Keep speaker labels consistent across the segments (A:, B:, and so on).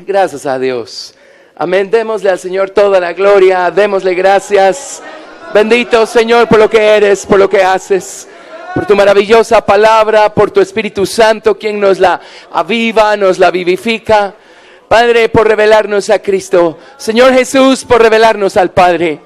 A: Gracias a Dios. Amén. Démosle al Señor toda la gloria. Démosle gracias. Bendito Señor por lo que eres, por lo que haces, por tu maravillosa palabra, por tu Espíritu Santo, quien nos la aviva, nos la vivifica. Padre, por revelarnos a Cristo. Señor Jesús, por revelarnos al Padre.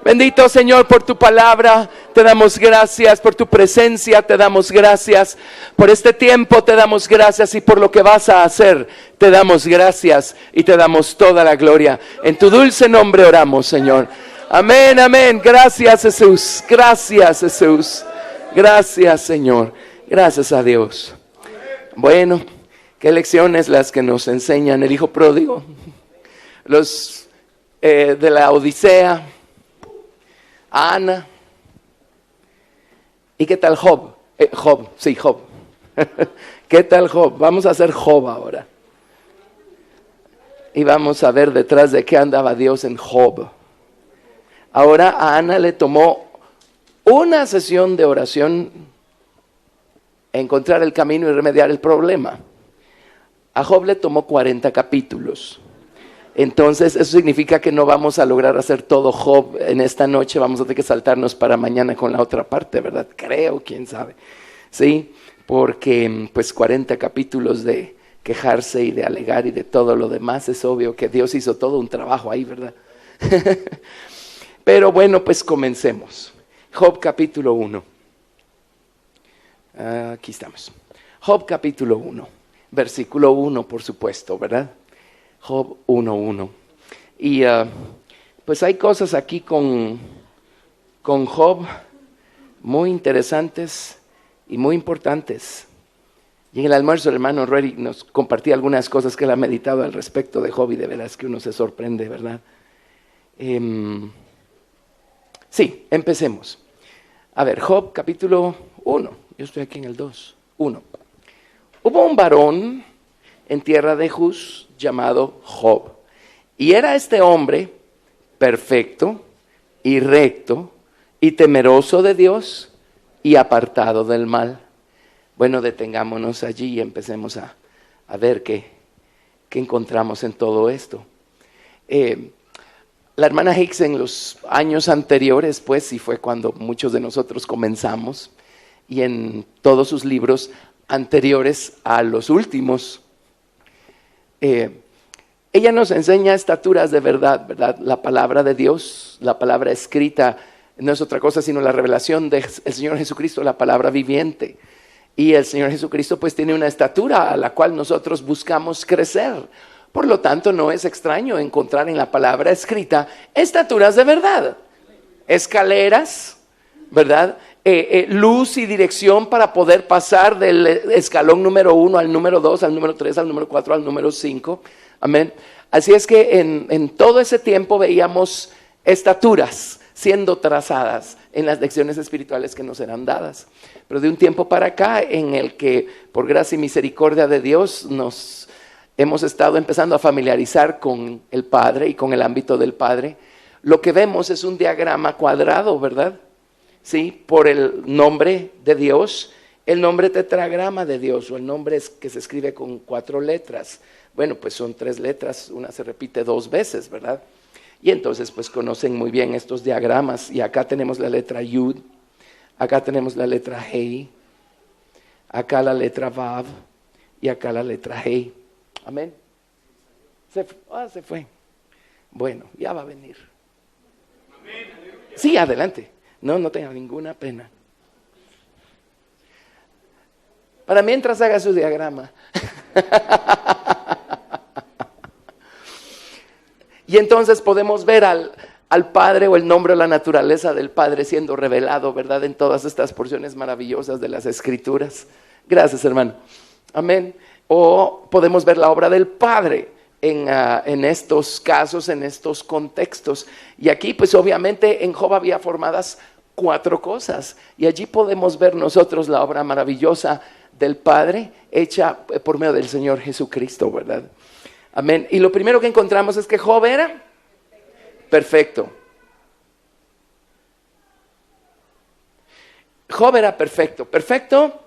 A: Bendito Señor por tu palabra, te damos gracias por tu presencia, te damos gracias por este tiempo, te damos gracias y por lo que vas a hacer, te damos gracias y te damos toda la gloria. En tu dulce nombre oramos, Señor. Amén, amén. Gracias Jesús, gracias Jesús, gracias Señor, gracias a Dios. Bueno, qué lecciones las que nos enseñan el Hijo Pródigo, los de la Odisea, Ana. ¿Y qué tal Job? Job. ¿Qué tal Job? Vamos a hacer Job ahora. Y vamos a ver detrás de qué andaba Dios en Job. Ahora a Ana le tomó una sesión de oración encontrar el camino y remediar el problema. A Job le tomó 40 capítulos. Entonces, eso significa que no vamos a lograr hacer todo Job en esta noche. Vamos a tener que saltarnos para mañana con la otra parte, ¿verdad? Creo, quién sabe. Sí, porque pues 40 capítulos de quejarse y de alegar y de todo lo demás. Es obvio que Dios hizo todo un trabajo ahí, ¿verdad? Pero bueno, pues comencemos. Job capítulo 1. Aquí estamos. Job capítulo 1. Versículo 1, por supuesto, ¿verdad? Job 1:1. Y pues hay cosas aquí con Job muy interesantes y muy importantes. Y en el almuerzo el hermano Reddy nos compartía algunas cosas que él ha meditado al respecto de Job y de veras que uno se sorprende, ¿verdad? Sí, empecemos. A ver, Job capítulo 1. Yo estoy aquí en el 2. 1. Hubo un varón en tierra de Juz llamado Job. Y era este hombre perfecto y recto y temeroso de Dios y apartado del mal. Bueno, detengámonos allí y empecemos a ver qué encontramos en todo esto. La hermana Hicks en los años anteriores, pues, y fue cuando muchos de nosotros comenzamos, y en todos sus libros anteriores a los últimos, ella nos enseña estaturas de verdad, ¿verdad? La palabra de Dios, la palabra escrita, no es otra cosa sino la revelación del Señor Jesucristo, la palabra viviente. Y el Señor Jesucristo pues tiene una estatura a la cual nosotros buscamos crecer. Por lo tanto, no es extraño encontrar en la palabra escrita estaturas de verdad. Escaleras, ¿verdad? Luz y dirección para poder pasar del escalón número 1 al número 2, al número 3, al número 4, al número 5. Amén. Así es que en todo ese tiempo veíamos estaturas siendo trazadas en las lecciones espirituales que nos eran dadas. Pero de un tiempo para acá, en el que por gracia y misericordia de Dios nos hemos estado empezando a familiarizar con el Padre y con el ámbito del Padre, lo que vemos es un diagrama cuadrado, ¿verdad? Sí, por el nombre de Dios, el nombre tetragrama de Dios, o el nombre que se escribe con 4 letras. Bueno, pues son 3 letras, una se repite 2 veces, ¿verdad? Y entonces pues conocen muy bien estos diagramas. Y acá tenemos la letra Yud, acá tenemos la letra Hei, acá la letra Vav y acá la letra Hei. Amén. Se fue. Bueno, ya va a venir. Sí, adelante. No tenga ninguna pena. Para mientras haga su diagrama. Y entonces podemos ver al Padre, o el nombre o la naturaleza del Padre siendo revelado, ¿verdad? En todas estas porciones maravillosas de las Escrituras. Gracias, hermano. Amén. O podemos ver la obra del Padre en estos casos, en estos contextos. Y aquí, pues obviamente en Job había formadas 4 cosas. Y allí podemos ver nosotros la obra maravillosa del Padre hecha por medio del Señor Jesucristo, ¿verdad? Amén. Y lo primero que encontramos es que Job era perfecto. Job era perfecto. Perfecto.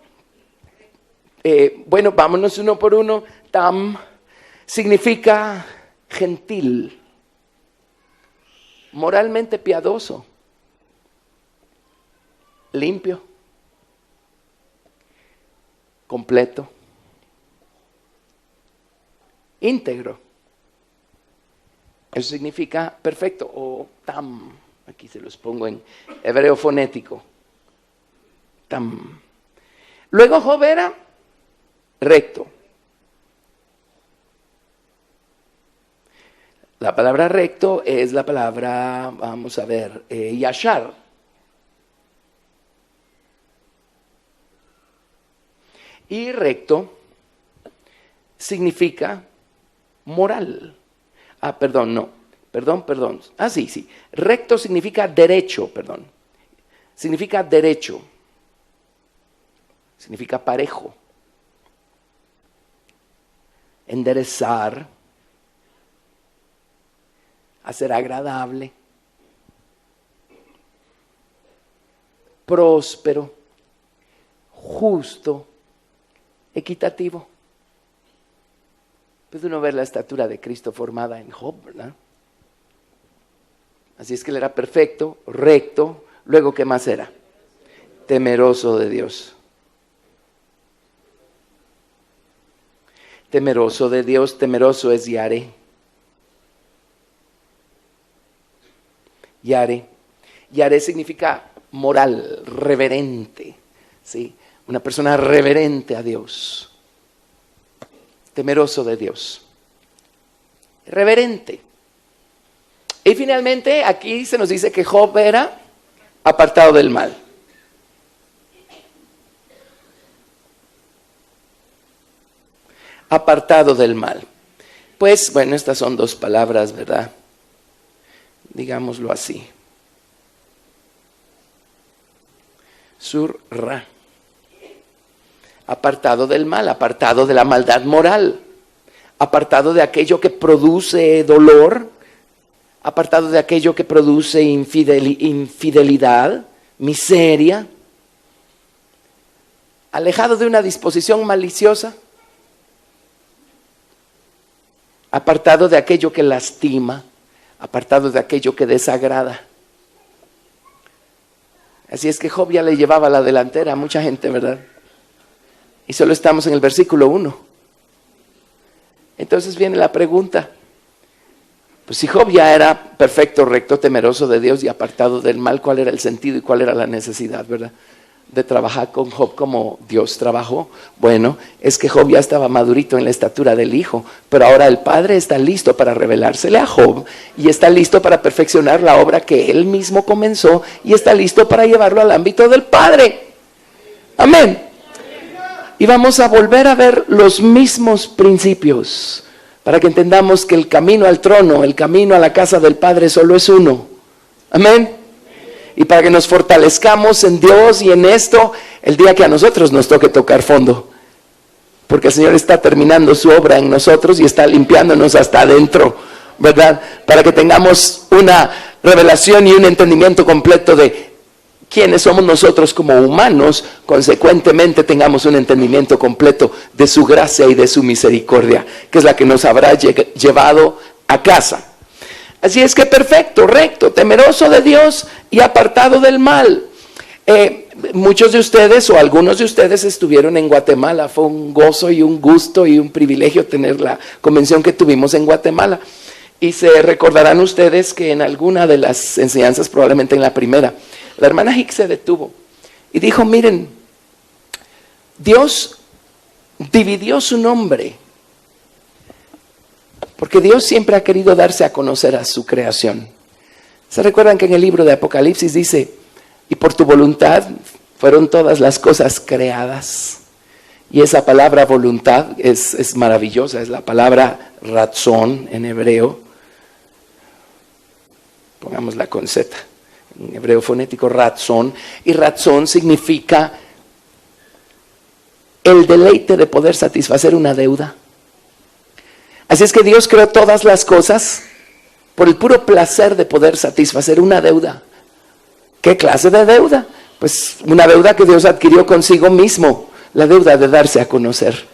A: Bueno, vámonos uno por uno. Significa gentil, moralmente piadoso, limpio, completo, íntegro. Eso significa perfecto o tam. Aquí se los pongo en hebreo fonético. Tam. Luego Job era recto. La palabra recto es la palabra, vamos a ver, yashar. Y recto significa moral. Perdón, no. Perdón. Sí. Recto significa derecho, perdón. Significa derecho. Significa parejo. Enderezar. Hacer agradable. Próspero. Justo. Equitativo. Puede uno ver la estatura de Cristo formada en Job, ¿verdad? Así es que él era perfecto, recto. Luego, ¿qué más era? Temeroso de Dios. Temeroso de Dios, temeroso es Yare. Yare significa moral, reverente, ¿sí? Una persona reverente a Dios. Temeroso de Dios. Reverente. Y finalmente aquí se nos dice que Job era apartado del mal. Apartado del mal. Pues bueno, estas son dos palabras, ¿verdad? Digámoslo así. Sur-ra. Apartado del mal, apartado de la maldad moral, apartado de aquello que produce dolor, apartado de aquello que produce infidelidad, miseria, alejado de una disposición maliciosa, apartado de aquello que lastima, apartado de aquello que desagrada. Así es que Job ya le llevaba la delantera a mucha gente, ¿verdad? Y solo estamos en el versículo 1. Entonces viene la pregunta. Pues si Job ya era perfecto, recto, temeroso de Dios y apartado del mal, ¿cuál era el sentido y cuál era la necesidad, verdad? De trabajar con Job como Dios trabajó. Bueno, es que Job ya estaba madurito en la estatura del Hijo, pero ahora el Padre está listo para revelársele a Job y está listo para perfeccionar la obra que Él mismo comenzó y está listo para llevarlo al ámbito del Padre. Amén. Y vamos a volver a ver los mismos principios para que entendamos que el camino al trono, el camino a la casa del Padre solo es uno. Amén. Y para que nos fortalezcamos en Dios y en esto, el día que a nosotros nos toque tocar fondo. Porque el Señor está terminando su obra en nosotros y está limpiándonos hasta adentro, ¿verdad? Para que tengamos una revelación y un entendimiento completo de quiénes somos nosotros como humanos, consecuentemente tengamos un entendimiento completo de su gracia y de su misericordia, que es la que nos habrá llevado a casa. Así es que perfecto, recto, temeroso de Dios y apartado del mal. Muchos de ustedes o algunos de ustedes estuvieron en Guatemala. Fue un gozo y un gusto y un privilegio tener la convención que tuvimos en Guatemala. Y se recordarán ustedes que en alguna de las enseñanzas, probablemente en la primera, la hermana Hicks se detuvo y dijo, miren, Dios dividió su nombre porque Dios siempre ha querido darse a conocer a su creación. ¿Se recuerdan que en el libro de Apocalipsis dice, y por tu voluntad fueron todas las cosas creadas? Y esa palabra voluntad es maravillosa, es la palabra ratzón en hebreo. Pongámosla con Z. En hebreo fonético, ratzón, y ratzón significa el deleite de poder satisfacer una deuda. Así es que Dios creó todas las cosas por el puro placer de poder satisfacer una deuda. ¿Qué clase de deuda? Pues una deuda que Dios adquirió consigo mismo, la deuda de darse a conocer.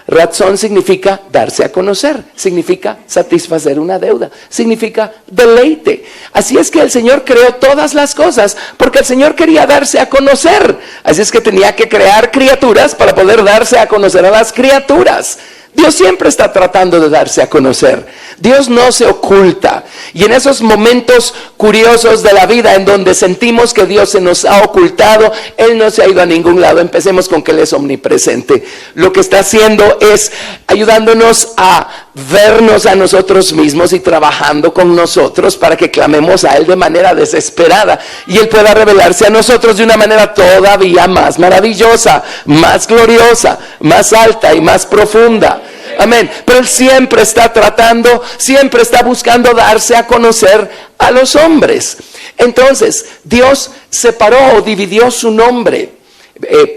A: Razón significa darse a conocer, significa satisfacer una deuda, significa deleite. Así es que el Señor creó todas las cosas porque el Señor quería darse a conocer. Así es que tenía que crear criaturas para poder darse a conocer a las criaturas. Dios siempre está tratando de darse a conocer. Dios no se oculta. Y en esos momentos curiosos de la vida en donde sentimos que Dios se nos ha ocultado, Él no se ha ido a ningún lado. Empecemos con que Él es omnipresente. Lo que está haciendo es ayudándonos a vernos a nosotros mismos y trabajando con nosotros para que clamemos a Él de manera desesperada y Él pueda revelarse a nosotros de una manera todavía más maravillosa, más gloriosa, más alta y más profunda. Amén. Pero Él siempre está tratando, siempre está buscando darse a conocer a los hombres. Entonces, Dios separó o dividió su nombre.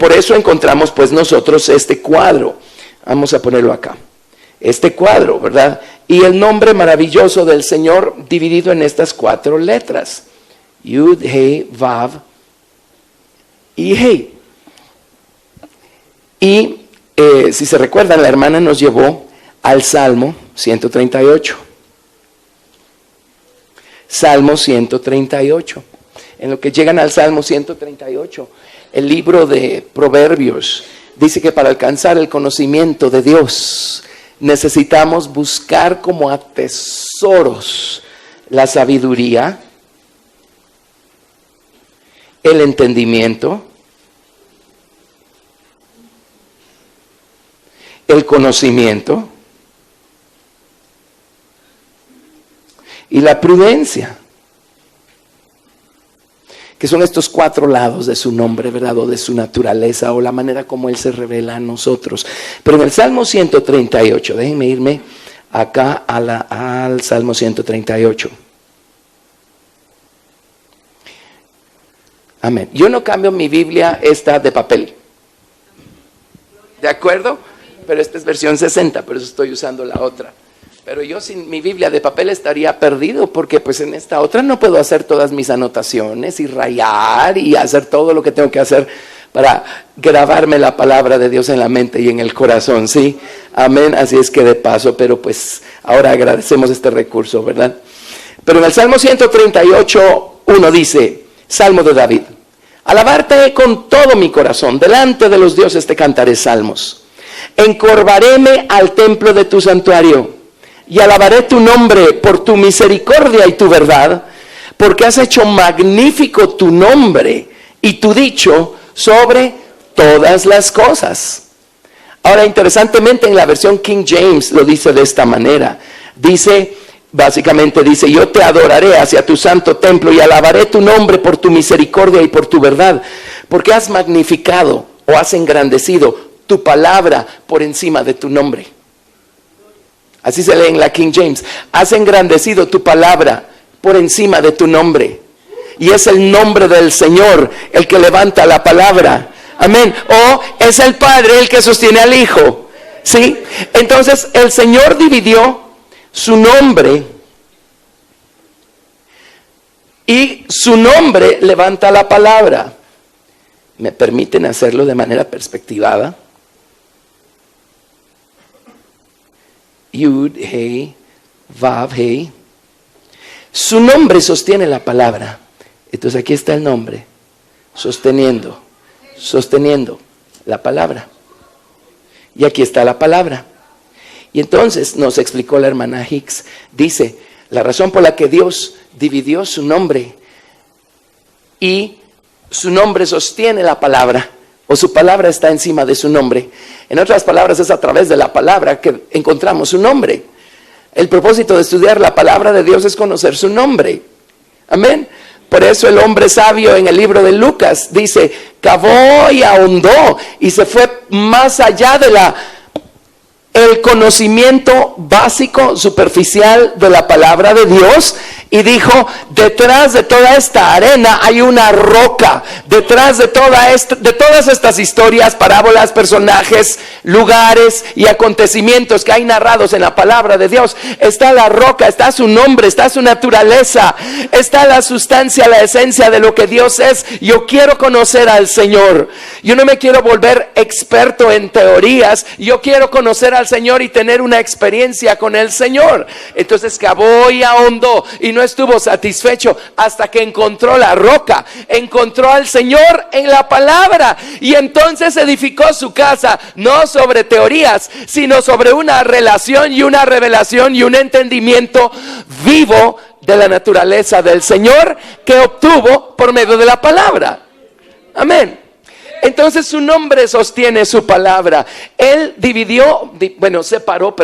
A: Por eso encontramos pues nosotros este cuadro. Vamos a ponerlo acá. Este cuadro, ¿verdad? Y el nombre maravilloso del Señor dividido en estas 4 letras. Yud, He, Vav y He. Y si se recuerdan, la hermana nos llevó al Salmo 138. Salmo 138. En lo que llegan al Salmo 138, el libro de Proverbios dice que para alcanzar el conocimiento de Dios necesitamos buscar como a tesoros la sabiduría, el entendimiento, el conocimiento y la prudencia, que son estos 4 lados de su nombre, ¿verdad? O de su naturaleza, o la manera como Él se revela a nosotros. Pero en el Salmo 138, déjenme irme acá al Salmo 138. Amén. Yo no cambio mi Biblia, esta de papel. ¿De acuerdo? Pero esta es versión 60, por eso estoy usando la otra. Pero yo sin mi Biblia de papel estaría perdido, porque pues en esta otra no puedo hacer todas mis anotaciones y rayar y hacer todo lo que tengo que hacer para grabarme la palabra de Dios en la mente y en el corazón, ¿sí? Amén, así es que de paso, pero pues ahora agradecemos este recurso, ¿verdad? Pero en el Salmo 138, 1 dice, Salmo de David, alabarte con todo mi corazón, delante de los dioses te cantaré salmos. Encorvaréme al templo de tu santuario y alabaré tu nombre por tu misericordia y tu verdad, porque has hecho magnífico tu nombre y tu dicho sobre todas las cosas. Ahora, interesantemente, en la versión King James lo dice de esta manera. Básicamente dice, yo te adoraré hacia tu santo templo y alabaré tu nombre por tu misericordia y por tu verdad, porque has magnificado o has engrandecido tu palabra por encima de tu nombre. Así se lee en la King James. Has engrandecido tu palabra por encima de tu nombre. Y es el nombre del Señor el que levanta la palabra. Amén. O es el Padre el que sostiene al Hijo. ¿Sí? Entonces el Señor dividió su nombre. Y su nombre levanta la palabra. ¿Me permiten hacerlo de manera perspectivada? Yud, He, Vav, He. Su nombre sostiene la palabra. Entonces aquí está el nombre, sosteniendo la palabra. Y aquí está la palabra. Y entonces nos explicó la hermana Hicks. Dice, la razón por la que Dios dividió su nombre y su nombre sostiene la palabra, o su palabra está encima de su nombre. En otras palabras, es a través de la palabra que encontramos su nombre. El propósito de estudiar la palabra de Dios es conocer su nombre. Amén. Por eso el hombre sabio en el libro de Lucas dice, cavó y ahondó y se fue más allá de el conocimiento básico, superficial de la palabra de Dios, y dijo, detrás de toda esta arena hay una roca. Detrás de todas estas historias, parábolas, personajes, lugares y acontecimientos que hay narrados en la palabra de Dios, está la roca, está su nombre, está su naturaleza, está la sustancia, la esencia de lo que Dios es. Yo quiero conocer al Señor. Yo no me quiero volver experto en teorías. Yo quiero conocer al Señor y tener una experiencia con el Señor. Entonces cavó y ahondó y no estuvo satisfecho hasta que encontró la roca, encontró al Señor en la palabra, y entonces edificó su casa no sobre teorías, sino sobre una relación y una revelación y un entendimiento vivo de la naturaleza del Señor que obtuvo por medio de la palabra. Amén. Entonces su nombre sostiene su palabra. Él separó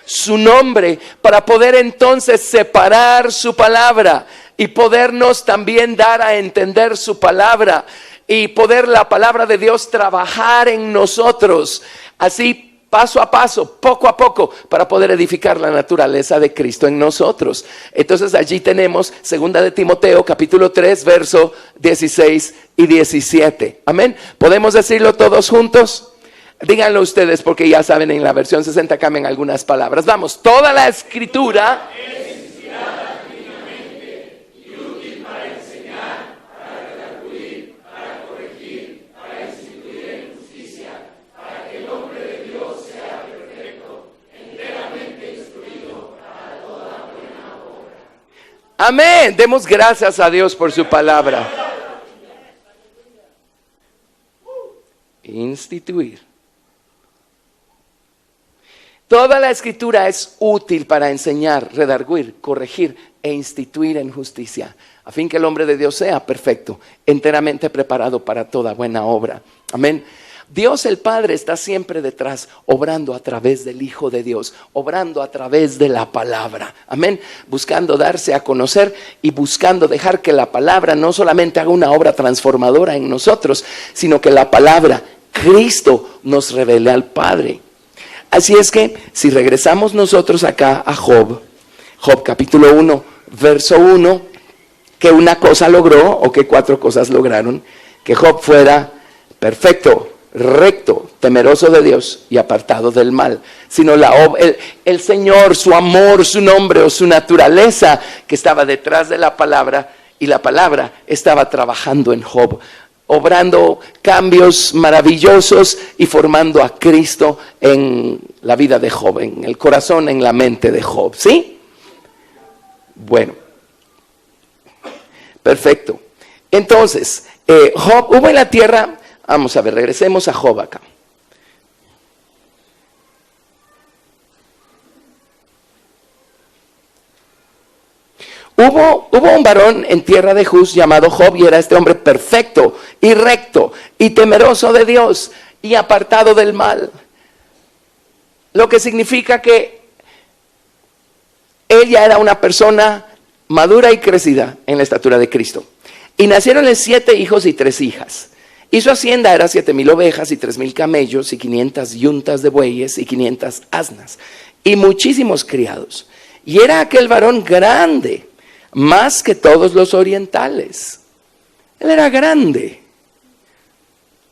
A: su nombre para poder entonces separar su palabra y podernos también dar a entender su palabra y poder la palabra de Dios trabajar en nosotros. Así, paso a paso, poco a poco, para poder edificar la naturaleza de Cristo en nosotros. Entonces allí tenemos 2 de Timoteo capítulo 3 verso 16 y 17. Amén. ¿Podemos decirlo todos juntos? Díganlo ustedes, porque ya saben, en la versión 60 cambian algunas palabras. Vamos, toda la escritura es inspirada divinamente y útil para enseñar, para redarguir, para corregir, para instituir en justicia, para que el hombre de Dios sea perfecto, enteramente instruido para toda buena obra. Amén. Demos gracias a Dios por su palabra. Instituir. Toda la escritura es útil para enseñar, redarguir, corregir e instituir en justicia, a fin que el hombre de Dios sea perfecto, enteramente preparado para toda buena obra. Amén. Dios el Padre está siempre detrás, obrando a través del Hijo de Dios, obrando a través de la palabra. Amén. Buscando darse a conocer y buscando dejar que la palabra no solamente haga una obra transformadora en nosotros, sino que la palabra, Cristo, nos revele al Padre. Así es que si regresamos nosotros acá a Job capítulo 1, verso 1, que una cosa logró, o que 4 cosas lograron: que Job fuera perfecto, recto, temeroso de Dios y apartado del mal. Sino el Señor, su amor, su nombre o su naturaleza que estaba detrás de la palabra, y la palabra estaba trabajando en Job, obrando cambios maravillosos y formando a Cristo en la vida de Job, en el corazón, en la mente de Job. ¿Sí? Bueno, perfecto. Entonces, Job, hubo en la tierra, vamos a ver, regresemos a Job acá. Hubo un varón en tierra de Juz llamado Job, y era este hombre perfecto y recto y temeroso de Dios y apartado del mal. Lo que significa que ella era una persona madura y crecida en la estatura de Cristo. Y nacieronle 7 hijos y 3 hijas. Y su hacienda era 7,000 ovejas y 3,000 camellos y 500 yuntas de bueyes y 500 asnas y muchísimos criados. Y era aquel varón grande, más que todos los orientales. Él era grande.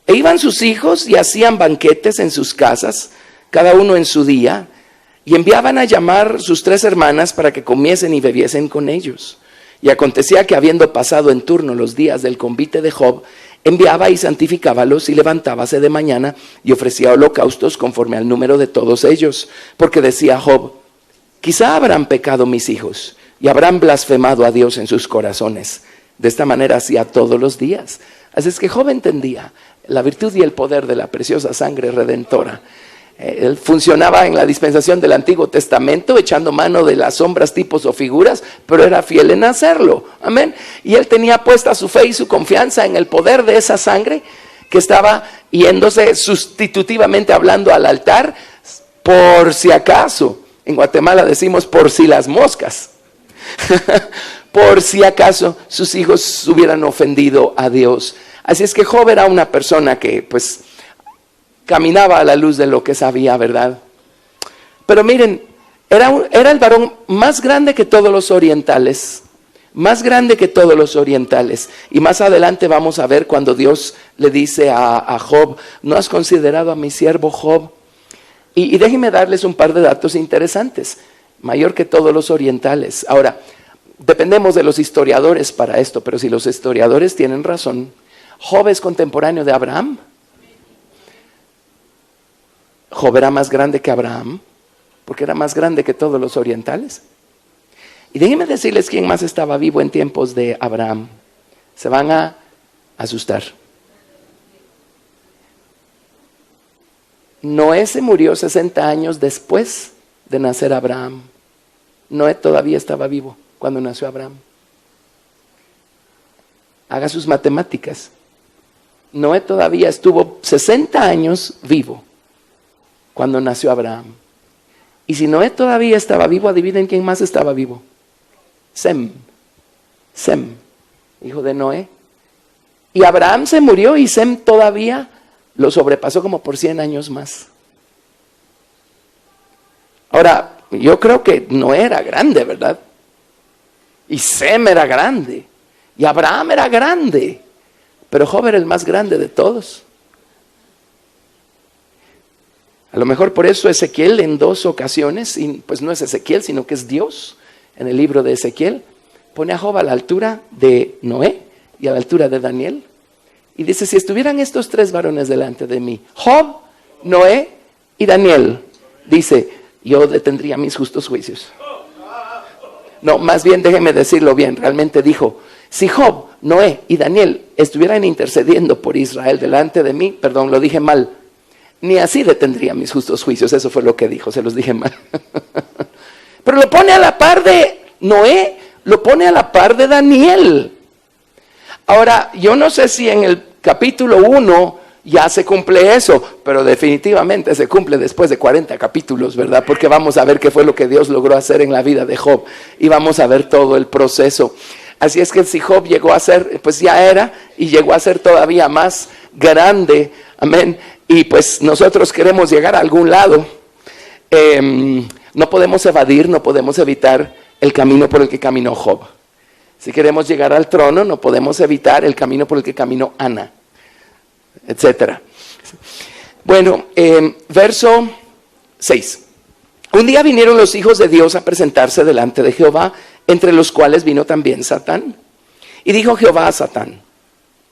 A: E iban sus hijos y hacían banquetes en sus casas, cada uno en su día, y enviaban a llamar sus 3 hermanas para que comiesen y bebiesen con ellos. Y acontecía que, habiendo pasado en turno los días del convite de Job, enviaba y santificábalos, y levantábase de mañana y ofrecía holocaustos conforme al número de todos ellos, porque decía Job: quizá habrán pecado mis hijos y habrán blasfemado a Dios en sus corazones. De esta manera hacía todos los días. Así es que Job entendía la virtud y el poder de la preciosa sangre redentora. Él funcionaba en la dispensación del Antiguo Testamento, echando mano de las sombras, tipos o figuras, pero era fiel en hacerlo. Amén. Y él tenía puesta su fe y su confianza en el poder de esa sangre que estaba yéndose sustitutivamente hablando al altar, por si acaso. En Guatemala decimos por si las moscas. Por si acaso sus hijos hubieran ofendido a Dios. Así es que Job era una persona que pues caminaba a la luz de lo que sabía, ¿verdad? Pero miren, era el varón más grande que todos los orientales, más grande que todos los orientales. Y más adelante vamos a ver cuando Dios le dice a Job, ¿no has considerado a mi siervo Job? Y déjenme darles un par de datos interesantes, mayor que todos los orientales. Ahora, dependemos de los historiadores para esto, pero si los historiadores tienen razón, Job es contemporáneo de Abraham. Job era más grande que Abraham, porque era más grande que todos los orientales. Y déjenme decirles quién más estaba vivo en tiempos de Abraham. Se van a asustar. Noé se murió 60 años después de nacer Abraham. Noé todavía estaba vivo cuando nació Abraham. Haga sus matemáticas. Noé todavía estuvo 60 años vivo cuando nació Abraham. Y si Noé todavía estaba vivo, adivinen quién más estaba vivo. Sem, hijo de Noé. Y Abraham se murió y Sem todavía lo sobrepasó como por 100 años más. Ahora, yo creo que Noé era grande, ¿verdad? Y Sem era grande. Y Abraham era grande. Pero Job era el más grande de todos. A lo mejor por eso Ezequiel en 2 ocasiones, y pues no es Ezequiel, sino que es Dios, en el libro de Ezequiel, pone a Job a la altura de Noé y a la altura de Daniel. Y dice, si estuvieran estos 3 varones delante de mí, Job, Noé y Daniel, dice, yo detendría mis justos juicios. No, más bien déjenme decirlo bien, realmente dijo, si Job, Noé y Daniel estuvieran intercediendo por Israel delante de mí, perdón, lo dije mal, ni así detendría mis justos juicios, eso fue lo que dijo, se los dije mal. Pero lo pone a la par de Noé, lo pone a la par de Daniel. Ahora, yo no sé si en el capítulo 1 ya se cumple eso, pero definitivamente se cumple después de 40 capítulos, ¿verdad? Porque vamos a ver qué fue lo que Dios logró hacer en la vida de Job y vamos a ver todo el proceso. Así es que si Job llegó a ser, pues ya era, y llegó a ser todavía más grande, amén. Y pues nosotros queremos llegar a algún lado. No podemos evadir, no podemos evitar el camino por el que caminó Job. Si queremos llegar al trono, no podemos evitar el camino por el que caminó Ana, etcétera. Bueno, verso 6. Un día vinieron los hijos de Dios a presentarse delante de Jehová, entre los cuales vino también Satán. Y dijo Jehová a Satán,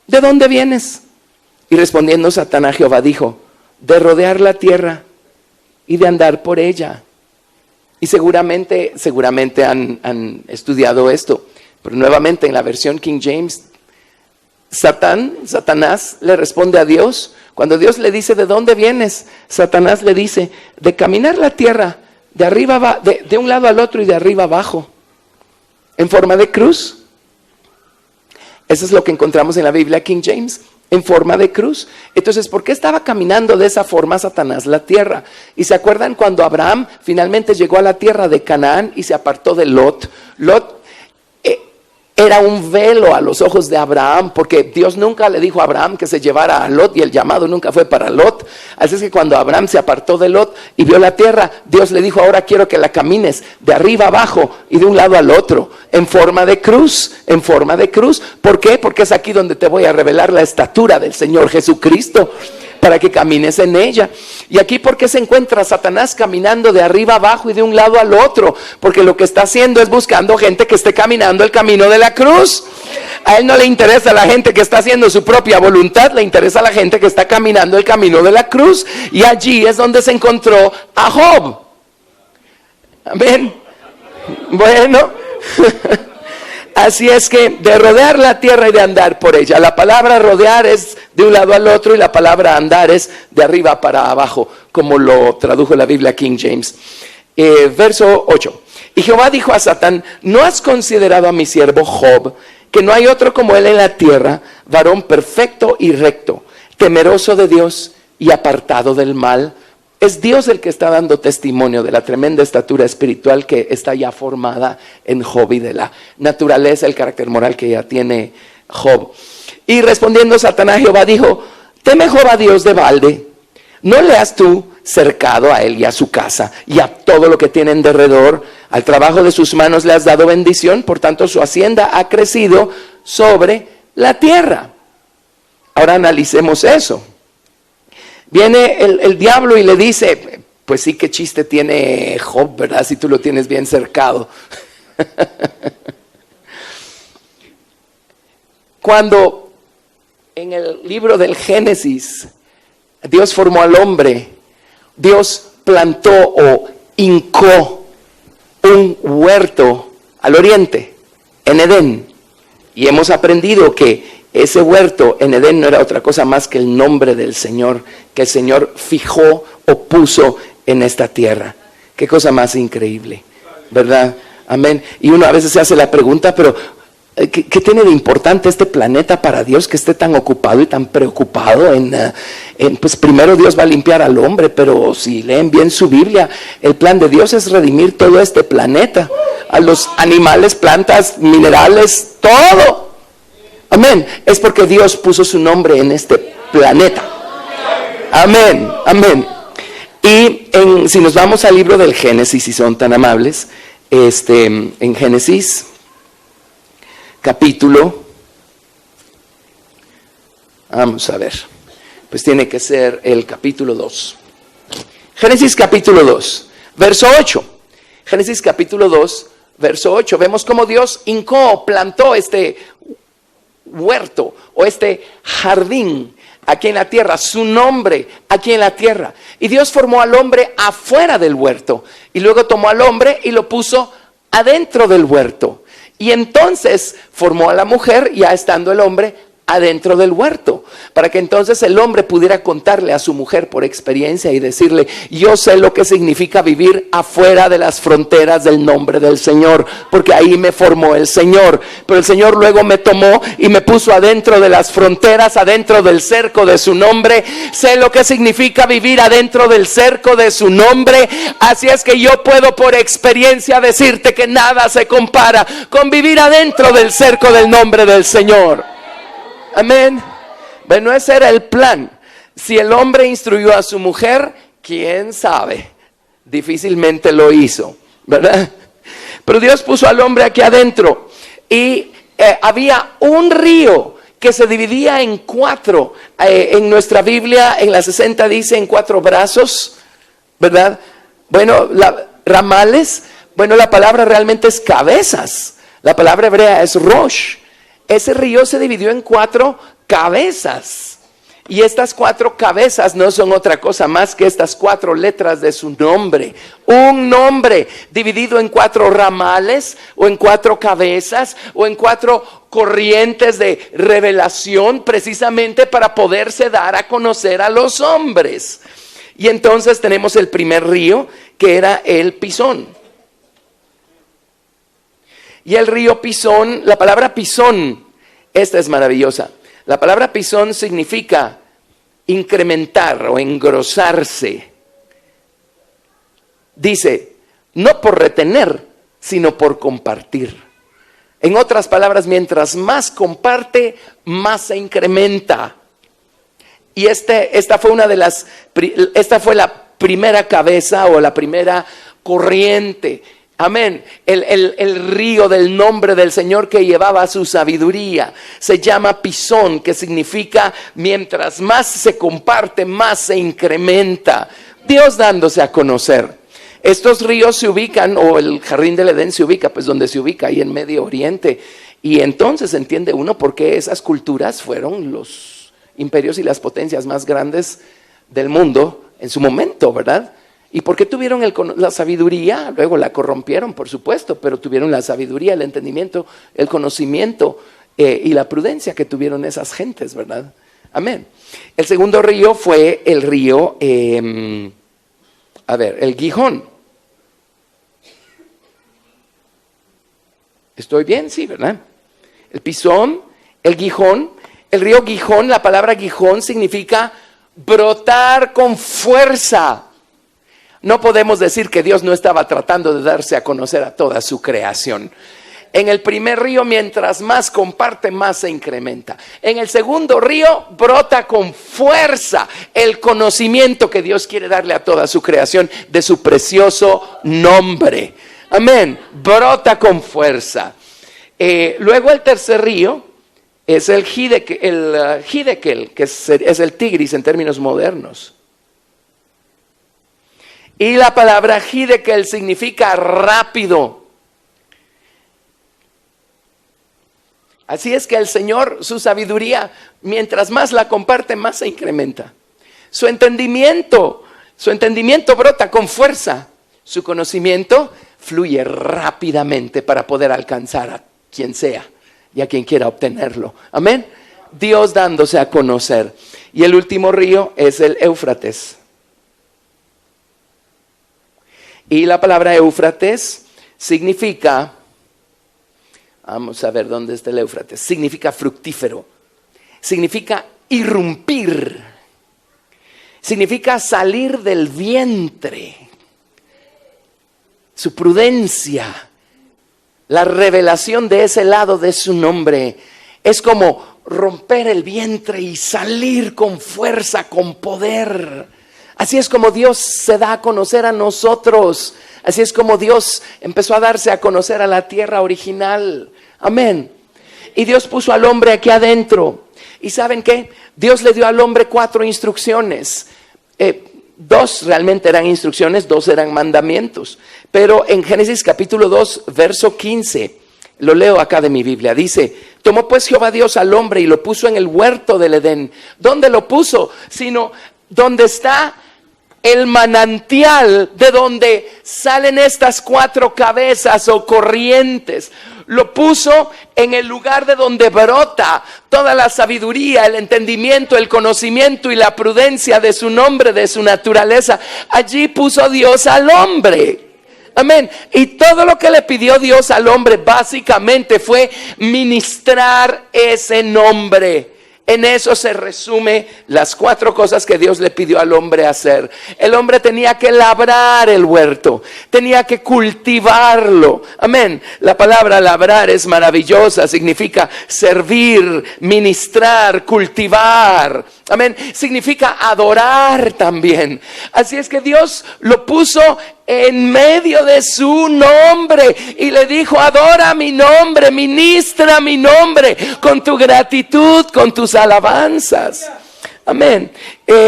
A: ¿de dónde vienes? Y respondiendo Satán a Jehová dijo, de rodear la tierra y de andar por ella. Y seguramente han estudiado esto, pero nuevamente en la versión King James, Satanás le responde a Dios. Cuando Dios le dice, ¿de dónde vienes? Satanás le dice, de caminar la tierra, de arriba de un lado al otro y de arriba abajo, en forma de cruz. Eso es lo que encontramos en la Biblia King James, en forma de cruz. Entonces, ¿por qué estaba caminando de esa forma Satanás la tierra? Y se acuerdan cuando Abraham finalmente llegó a la tierra de Canaán y se apartó de Lot. Lot era un velo a los ojos de Abraham, porque Dios nunca le dijo a Abraham que se llevara a Lot y el llamado nunca fue para Lot. Así es que cuando Abraham se apartó de Lot y vio la tierra, Dios le dijo, ahora quiero que la camines de arriba abajo y de un lado al otro, en forma de cruz, en forma de cruz. ¿Por qué? Porque es aquí donde te voy a revelar la estatura del Señor Jesucristo, para que camines en ella. Y aquí, ¿por qué se encuentra Satanás caminando de arriba abajo y de un lado al otro? Porque lo que está haciendo es buscando gente que esté caminando el camino de la cruz. A él no le interesa la gente que está haciendo su propia voluntad, le interesa la gente que está caminando el camino de la cruz. Y allí es donde se encontró a Job. Amén. Bueno. Así es que de rodear la tierra y de andar por ella. La palabra rodear es de un lado al otro y la palabra andar es de arriba para abajo, como lo tradujo la Biblia King James. Verso 8. Y Jehová dijo a Satán, ¿no has considerado a mi siervo Job, que no hay otro como él en la tierra, varón perfecto y recto, temeroso de Dios y apartado del mal? Es Dios el que está dando testimonio de la tremenda estatura espiritual que está ya formada en Job y de la naturaleza, el carácter moral que ya tiene Job. Y respondiendo Satanás, Jehová dijo, teme Job a Dios de balde, ¿no le has tú cercado a él y a su casa y a todo lo que tiene en derredor? Al trabajo de sus manos le has dado bendición, por tanto su hacienda ha crecido sobre la tierra. Ahora analicemos eso. Viene el diablo y le dice, pues sí, qué chiste tiene Job, ¿verdad? Si tú lo tienes bien cercado. Cuando en el libro del Génesis Dios formó al hombre, Dios plantó o hincó un huerto al oriente, en Edén. Y hemos aprendido que ese huerto en Edén no era otra cosa más que el nombre del Señor, que el Señor fijó o puso en esta tierra. Qué cosa más increíble, ¿verdad? Amén. Y uno a veces se hace la pregunta, pero ¿qué tiene de importante este planeta para Dios que esté tan ocupado y tan preocupado pues primero Dios va a limpiar al hombre, pero si leen bien su Biblia, el plan de Dios es redimir todo este planeta, a los animales, plantas, minerales, todo. Amén. Es porque Dios puso su nombre en este planeta. Amén, amén. Y si nos vamos al libro del Génesis, si son tan amables, en Génesis capítulo, vamos a ver, pues tiene que ser el capítulo 2. Génesis capítulo 2, verso 8. Génesis capítulo 2, verso 8. Vemos cómo Dios hincó, plantó este huerto o este jardín aquí en la tierra, su nombre aquí en la tierra. Y Dios formó al hombre afuera del huerto y luego tomó al hombre y lo puso adentro del huerto. Y entonces formó a la mujer, ya estando el hombre adentro del huerto, para que entonces el hombre pudiera contarle a su mujer por experiencia y decirle, yo sé lo que significa vivir afuera de las fronteras del nombre del Señor, porque ahí me formó el Señor, pero el Señor luego me tomó y me puso adentro de las fronteras, adentro del cerco de su nombre. Sé lo que significa vivir adentro del cerco de su nombre, así es que yo puedo por experiencia decirte que nada se compara con vivir adentro del cerco del nombre del Señor. Amén. Bueno, ese era el plan. Si el hombre instruyó a su mujer, quién sabe, difícilmente lo hizo, ¿verdad? Pero Dios puso al hombre aquí adentro y había un río que se dividía en 4. En nuestra Biblia, en la 60 dice en 4 brazos, ¿verdad? Bueno, ramales. Bueno, la palabra realmente es cabezas. La palabra hebrea es rosh. Ese río se dividió en 4 cabezas. Y estas 4 cabezas no son otra cosa más que estas 4 letras de su nombre. Un nombre dividido en 4 ramales, o en 4 cabezas, o en 4 corrientes de revelación, precisamente para poderse dar a conocer a los hombres. Y entonces tenemos el primer río, que era el Pisón. Y el río Pisón, la palabra Pisón, esta es maravillosa. La palabra Pisón significa incrementar o engrosarse. Dice, no por retener, sino por compartir. En otras palabras, mientras más comparte, más se incrementa. Y esta fue la primera cabeza o la primera corriente. Amén. El río del nombre del Señor que llevaba su sabiduría se llama Pisón, que significa mientras más se comparte, más se incrementa. Dios dándose a conocer. Estos ríos se ubican, o el jardín del Edén se ubica, pues donde se ubica, ahí en Medio Oriente. Y entonces entiende uno por qué esas culturas fueron los imperios y las potencias más grandes del mundo en su momento, ¿verdad? ¿Y por qué tuvieron la sabiduría? Luego la corrompieron, por supuesto, pero tuvieron la sabiduría, el entendimiento, el conocimiento y la prudencia que tuvieron esas gentes, ¿verdad? Amén. El segundo río fue el río, el Gihón. ¿Estoy bien? Sí, ¿verdad? El Pisón, el Gihón. El río Gihón, la palabra Gihón significa brotar con fuerza. No podemos decir que Dios no estaba tratando de darse a conocer a toda su creación. En el primer río, mientras más comparte, más se incrementa. En el segundo río, brota con fuerza el conocimiento que Dios quiere darle a toda su creación de su precioso nombre. Amén. Brota con fuerza. Luego el tercer río es el Hiddekel, que es el Tigris en términos modernos. Y la palabra Hiddekel significa rápido. Así es que el Señor, su sabiduría, mientras más la comparte, más se incrementa. Su entendimiento brota con fuerza. Su conocimiento fluye rápidamente para poder alcanzar a quien sea y a quien quiera obtenerlo. Amén. Dios dándose a conocer. Y el último río es el Éufrates. Y la palabra Éufrates significa, vamos a ver dónde está el Éufrates, significa fructífero, significa irrumpir, significa salir del vientre. Su prudencia, la revelación de ese lado de su nombre, es como romper el vientre y salir con fuerza, con poder. Así es como Dios se da a conocer a nosotros. Así es como Dios empezó a darse a conocer a la tierra original. Amén. Y Dios puso al hombre aquí adentro. ¿Y saben qué? Dios le dio al hombre 4 instrucciones. 2 realmente eran instrucciones, 2 eran mandamientos. Pero en Génesis capítulo 2, verso 15, lo leo acá de mi Biblia, dice: tomó pues Jehová Dios al hombre y lo puso en el huerto del Edén. ¿Dónde lo puso? Sino donde está el manantial de donde salen estas 4 cabezas o corrientes. Lo puso en el lugar de donde brota toda la sabiduría, el entendimiento, el conocimiento y la prudencia de su nombre, de su naturaleza. Allí puso Dios al hombre. Amén. Y todo lo que le pidió Dios al hombre básicamente fue ministrar ese nombre. En eso se resume las 4 cosas que Dios le pidió al hombre hacer. El hombre tenía que labrar el huerto, tenía que cultivarlo. Amén. La palabra labrar es maravillosa, significa servir, ministrar, cultivar. Amén. Significa adorar también. Así es que Dios lo puso en medio de su nombre y le dijo: adora mi nombre, ministra mi nombre con tu gratitud, con tus alabanzas. Amén.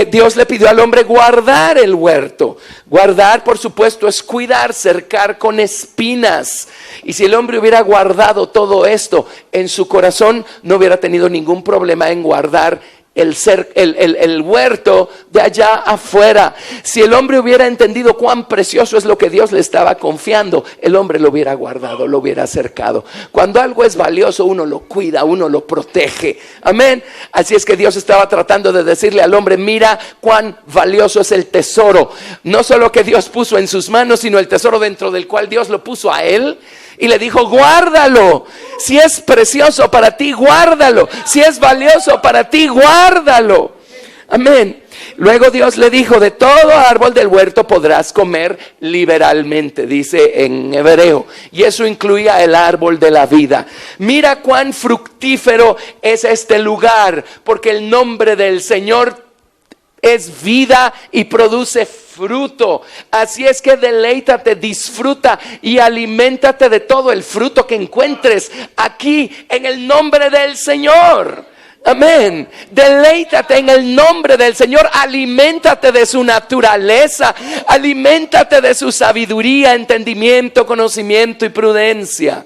A: Dios le pidió al hombre guardar el huerto. Guardar, por supuesto, es cuidar, cercar con espinas. Y si el hombre hubiera guardado todo esto en su corazón, no hubiera tenido ningún problema en guardar el huerto de allá afuera. Si el hombre hubiera entendido cuán precioso es lo que Dios le estaba confiando, el hombre lo hubiera guardado, lo hubiera acercado. Cuando algo es valioso, uno lo cuida, uno lo protege. Amén. Así es que Dios estaba tratando de decirle al hombre: mira cuán valioso es el tesoro, no solo que Dios puso en sus manos, sino el tesoro dentro del cual Dios lo puso a él. Y le dijo: guárdalo. Si es precioso para ti, guárdalo. Si es valioso para ti, guárdalo. Amén. Luego Dios le dijo: de todo árbol del huerto podrás comer liberalmente, dice en hebreo. Y eso incluía el árbol de la vida. Mira cuán fructífero es este lugar, porque el nombre del Señor es vida y produce fruto. Así es que deleítate, disfruta y aliméntate de todo el fruto que encuentres aquí en el nombre del Señor. Amén. Deleítate en el nombre del Señor. Aliméntate de su naturaleza. Aliméntate de su sabiduría, entendimiento, conocimiento y prudencia.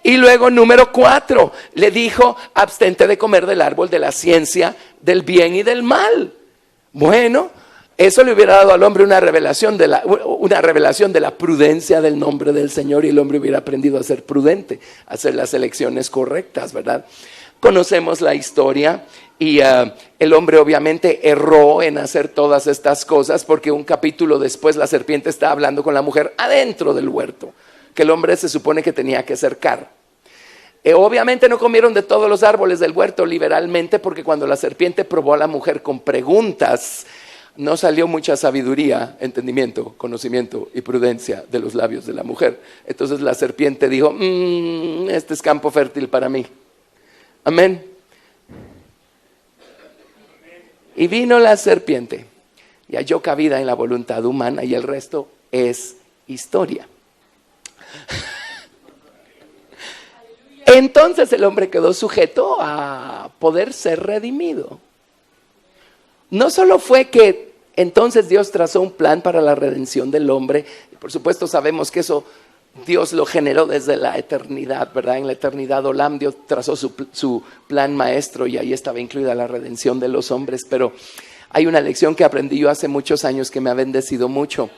A: Y luego número 4, le dijo: abstente de comer del árbol de la ciencia del bien y del mal. Bueno, eso le hubiera dado al hombre una revelación de la prudencia del nombre del Señor, y el hombre hubiera aprendido a ser prudente, a hacer las elecciones correctas, ¿verdad? Conocemos la historia y el hombre obviamente erró en hacer todas estas cosas, porque un capítulo después la serpiente está hablando con la mujer adentro del huerto, que el hombre se supone que tenía que cercar. Obviamente no comieron de todos los árboles del huerto liberalmente, porque cuando la serpiente probó a la mujer con preguntas, no salió mucha sabiduría, entendimiento, conocimiento y prudencia de los labios de la mujer. Entonces la serpiente dijo: este es campo fértil para mí. Amén. Y vino la serpiente y halló cabida en la voluntad humana, y el resto es historia. entonces el hombre quedó sujeto a poder ser redimido. No solo fue que entonces Dios trazó un plan para la redención del hombre, y por supuesto sabemos que eso Dios lo generó desde la eternidad, ¿verdad? En la eternidad Olam, Dios trazó su plan maestro y ahí estaba incluida la redención de los hombres. Pero hay una lección que aprendí yo hace muchos años que me ha bendecido mucho.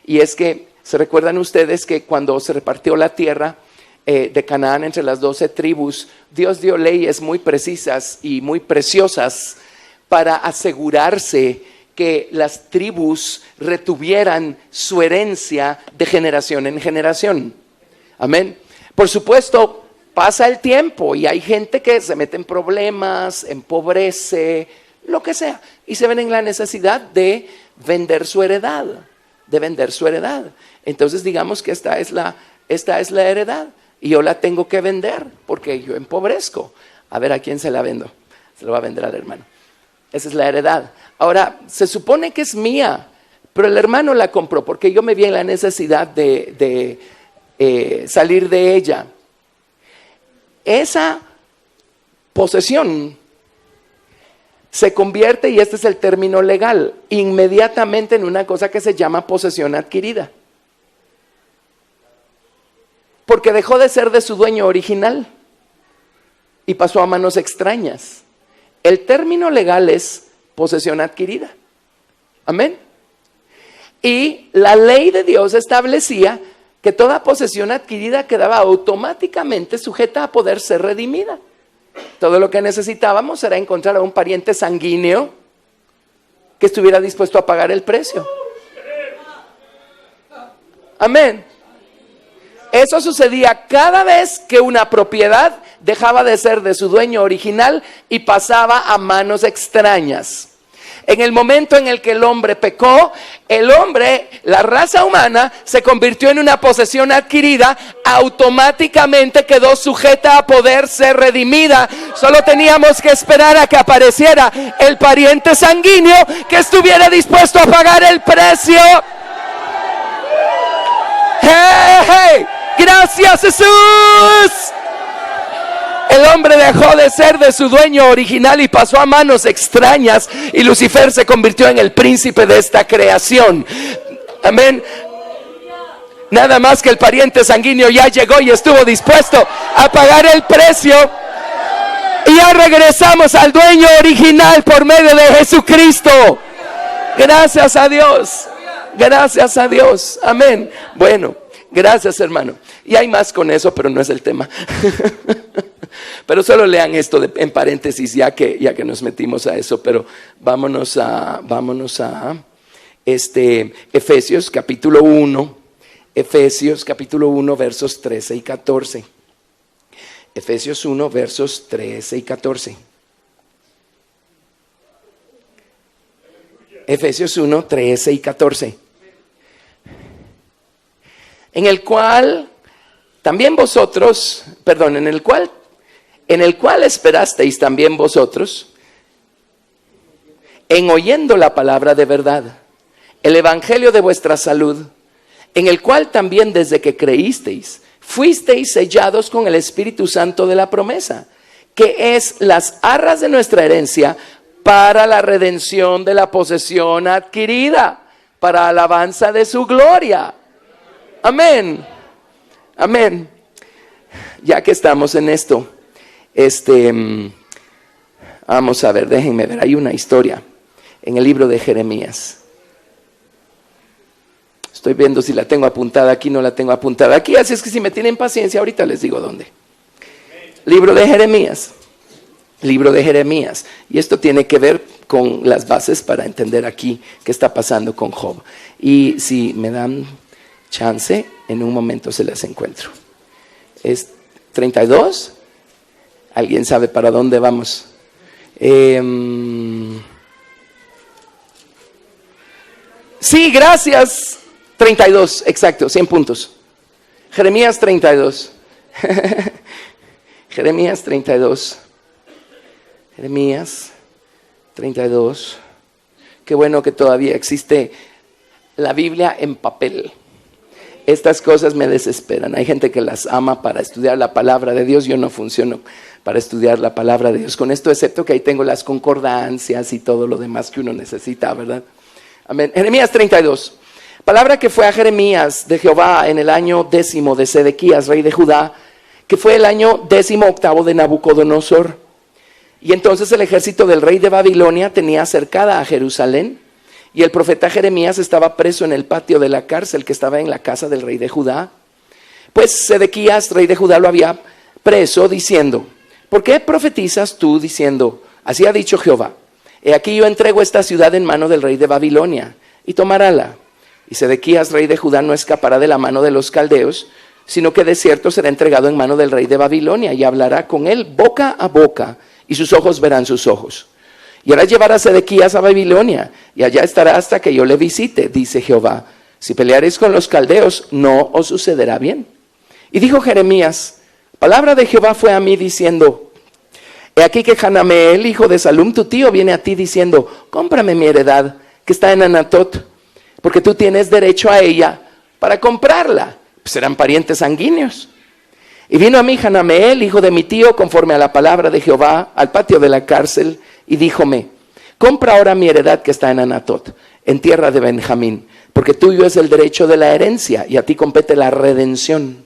A: Y es que, ¿se recuerdan ustedes que cuando se repartió la tierra de Canaán entre las 12 tribus, Dios dio leyes muy precisas y muy preciosas para asegurarse que las tribus retuvieran su herencia de generación en generación? Amén. Por supuesto, pasa el tiempo y hay gente que se mete en problemas, empobrece, lo que sea, y se ven en la necesidad de vender su heredad, Entonces digamos que esta es la heredad y yo la tengo que vender porque yo empobrezco. A ver, ¿a quién se la vendo? Se la va a vender al hermano. Esa es la heredad. Ahora, se supone que es mía, pero el hermano la compró porque yo me vi en la necesidad de salir de ella. Esa posesión se convierte, y este es el término legal, inmediatamente en una cosa que se llama posesión adquirida. Porque dejó de ser de su dueño original y pasó a manos extrañas. El término legal es posesión adquirida. Amén. Y la ley de Dios establecía que toda posesión adquirida quedaba automáticamente sujeta a poder ser redimida. Todo lo que necesitábamos era encontrar a un pariente sanguíneo que estuviera dispuesto a pagar el precio. Amén. Eso sucedía cada vez que una propiedad dejaba de ser de su dueño original y pasaba a manos extrañas. En el momento en el que el hombre pecó, la raza humana, se convirtió en una posesión adquirida, automáticamente quedó sujeta a poder ser redimida. Solo teníamos que esperar a que apareciera el pariente sanguíneo que estuviera dispuesto a pagar el precio. ¡Hey, hey! ¡Gracias, Jesús! El hombre dejó de ser de su dueño original y pasó a manos extrañas, y Lucifer se convirtió en el príncipe de esta creación. Amén. Nada más que el pariente sanguíneo ya llegó y estuvo dispuesto a pagar el precio. Y ya regresamos al dueño original por medio de Jesucristo. Gracias a Dios. Gracias a Dios. Amén. Bueno, gracias, hermano. Y hay más con eso, pero no es el tema. Pero solo lean esto en paréntesis ya que nos metimos a eso. Pero vámonos a Efesios capítulo 1. Efesios capítulo 1 versos 13 y 14. Efesios 1 versos 13 y 14. Efesios 1, 13 y 14. En el cual también vosotros, en el cual esperasteis también vosotros, en oyendo la palabra de verdad, el evangelio de vuestra salud, en el cual también desde que creísteis, fuisteis sellados con el Espíritu Santo de la promesa, que es las arras de nuestra herencia para la redención de la posesión adquirida, para alabanza de su gloria. Amén. Amén. Ya que estamos en esto, vamos a ver, déjenme ver, hay una historia en el libro de Jeremías. Estoy viendo si la tengo apuntada aquí, no la tengo apuntada aquí, así es que si me tienen paciencia, ahorita les digo dónde. Libro de Jeremías. Libro de Jeremías. Y esto tiene que ver con las bases para entender aquí qué está pasando con Job. Y si me dan chance, en un momento se las encuentro. Es 32. ¿Alguien sabe para dónde vamos? Sí, gracias. 32, exacto, 100 puntos. Jeremías 32. Jeremías 32. Jeremías 32. Qué bueno que todavía existe la Biblia en papel. estas cosas me desesperan. Hay gente que las ama para estudiar la palabra de Dios. Yo no funciono para estudiar la palabra de Dios con esto, excepto que ahí tengo las concordancias y todo lo demás que uno necesita, ¿verdad? Amén. Jeremías 32. Palabra que fue a Jeremías de Jehová en el año 10 de Sedequías, rey de Judá, que fue el año 18 de Nabucodonosor. Y entonces el ejército del rey de Babilonia tenía cercada a Jerusalén, y el profeta Jeremías estaba preso en el patio de la cárcel que estaba en la casa del rey de Judá. Pues Sedequías, rey de Judá, lo había preso diciendo: ¿por qué profetizas tú diciendo, así ha dicho Jehová, he aquí yo entrego esta ciudad en mano del rey de Babilonia, y tomarála? Y Sedequías, rey de Judá, no escapará de la mano de los caldeos, sino que de cierto será entregado en mano del rey de Babilonia, y hablará con él boca a boca, y sus ojos verán sus ojos. Y hará llevar a Sedequías a Babilonia, y allá estará hasta que yo le visite, dice Jehová. Si pelearéis con los caldeos, no os sucederá bien. Y dijo Jeremías: palabra de Jehová fue a mí diciendo: he aquí que Hanameel, hijo de Salum, tu tío, viene a ti diciendo: cómprame mi heredad, que está en Anatot, porque tú tienes derecho a ella para comprarla. Pues eran parientes sanguíneos. Y vino a mí Hanameel, hijo de mi tío, conforme a la palabra de Jehová, al patio de la cárcel, y díjome: compra ahora mi heredad que está en Anatot, en tierra de Benjamín, porque tuyo es el derecho de la herencia, y a ti compete la redención.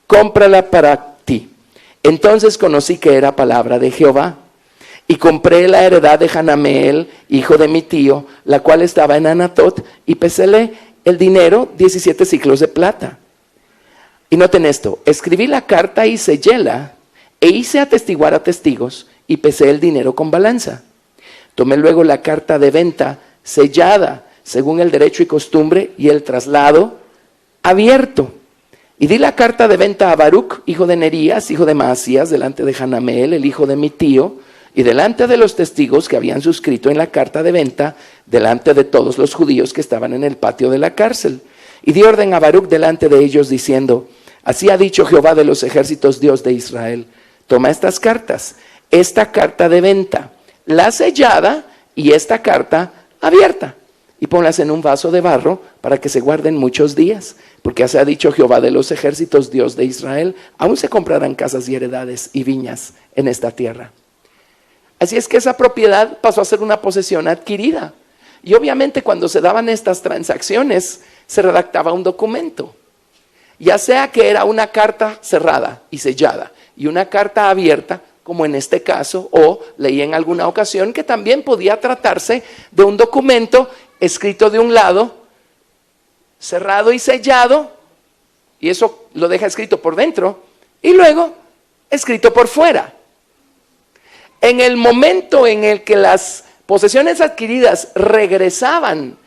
A: Cómprala para ti. Entonces conocí que era palabra de Jehová, y compré la heredad de Hanameel, hijo de mi tío, la cual estaba en Anatot, y peséle el dinero 17 siclos de plata. Y noten esto: escribí la carta y selléla, e hice atestiguar a testigos, y pesé el dinero con balanza. Tomé luego la carta de venta sellada, según el derecho y costumbre, y el traslado abierto. Y di la carta de venta a Baruc, hijo de Nerías, hijo de Maasías, delante de Hanameel, el hijo de mi tío, y delante de los testigos que habían suscrito en la carta de venta, delante de todos los judíos que estaban en el patio de la cárcel. Y di orden a Baruc delante de ellos, diciendo: así ha dicho Jehová de los ejércitos, Dios de Israel: toma estas cartas, esta carta de venta, la sellada y esta carta abierta, y ponlas en un vaso de barro para que se guarden muchos días, porque así ha dicho Jehová de los ejércitos, Dios de Israel: aún se comprarán casas y heredades y viñas en esta tierra. Así es que esa propiedad pasó a ser una posesión adquirida. Y obviamente cuando se daban estas transacciones, se redactaba un documento. Ya sea que era una carta cerrada y sellada y una carta abierta, como en este caso, o leí en alguna ocasión que también podía tratarse de un documento escrito de un lado, cerrado y sellado, y eso lo deja escrito por dentro, y luego escrito por fuera. En el momento en el que las posesiones adquiridas regresaban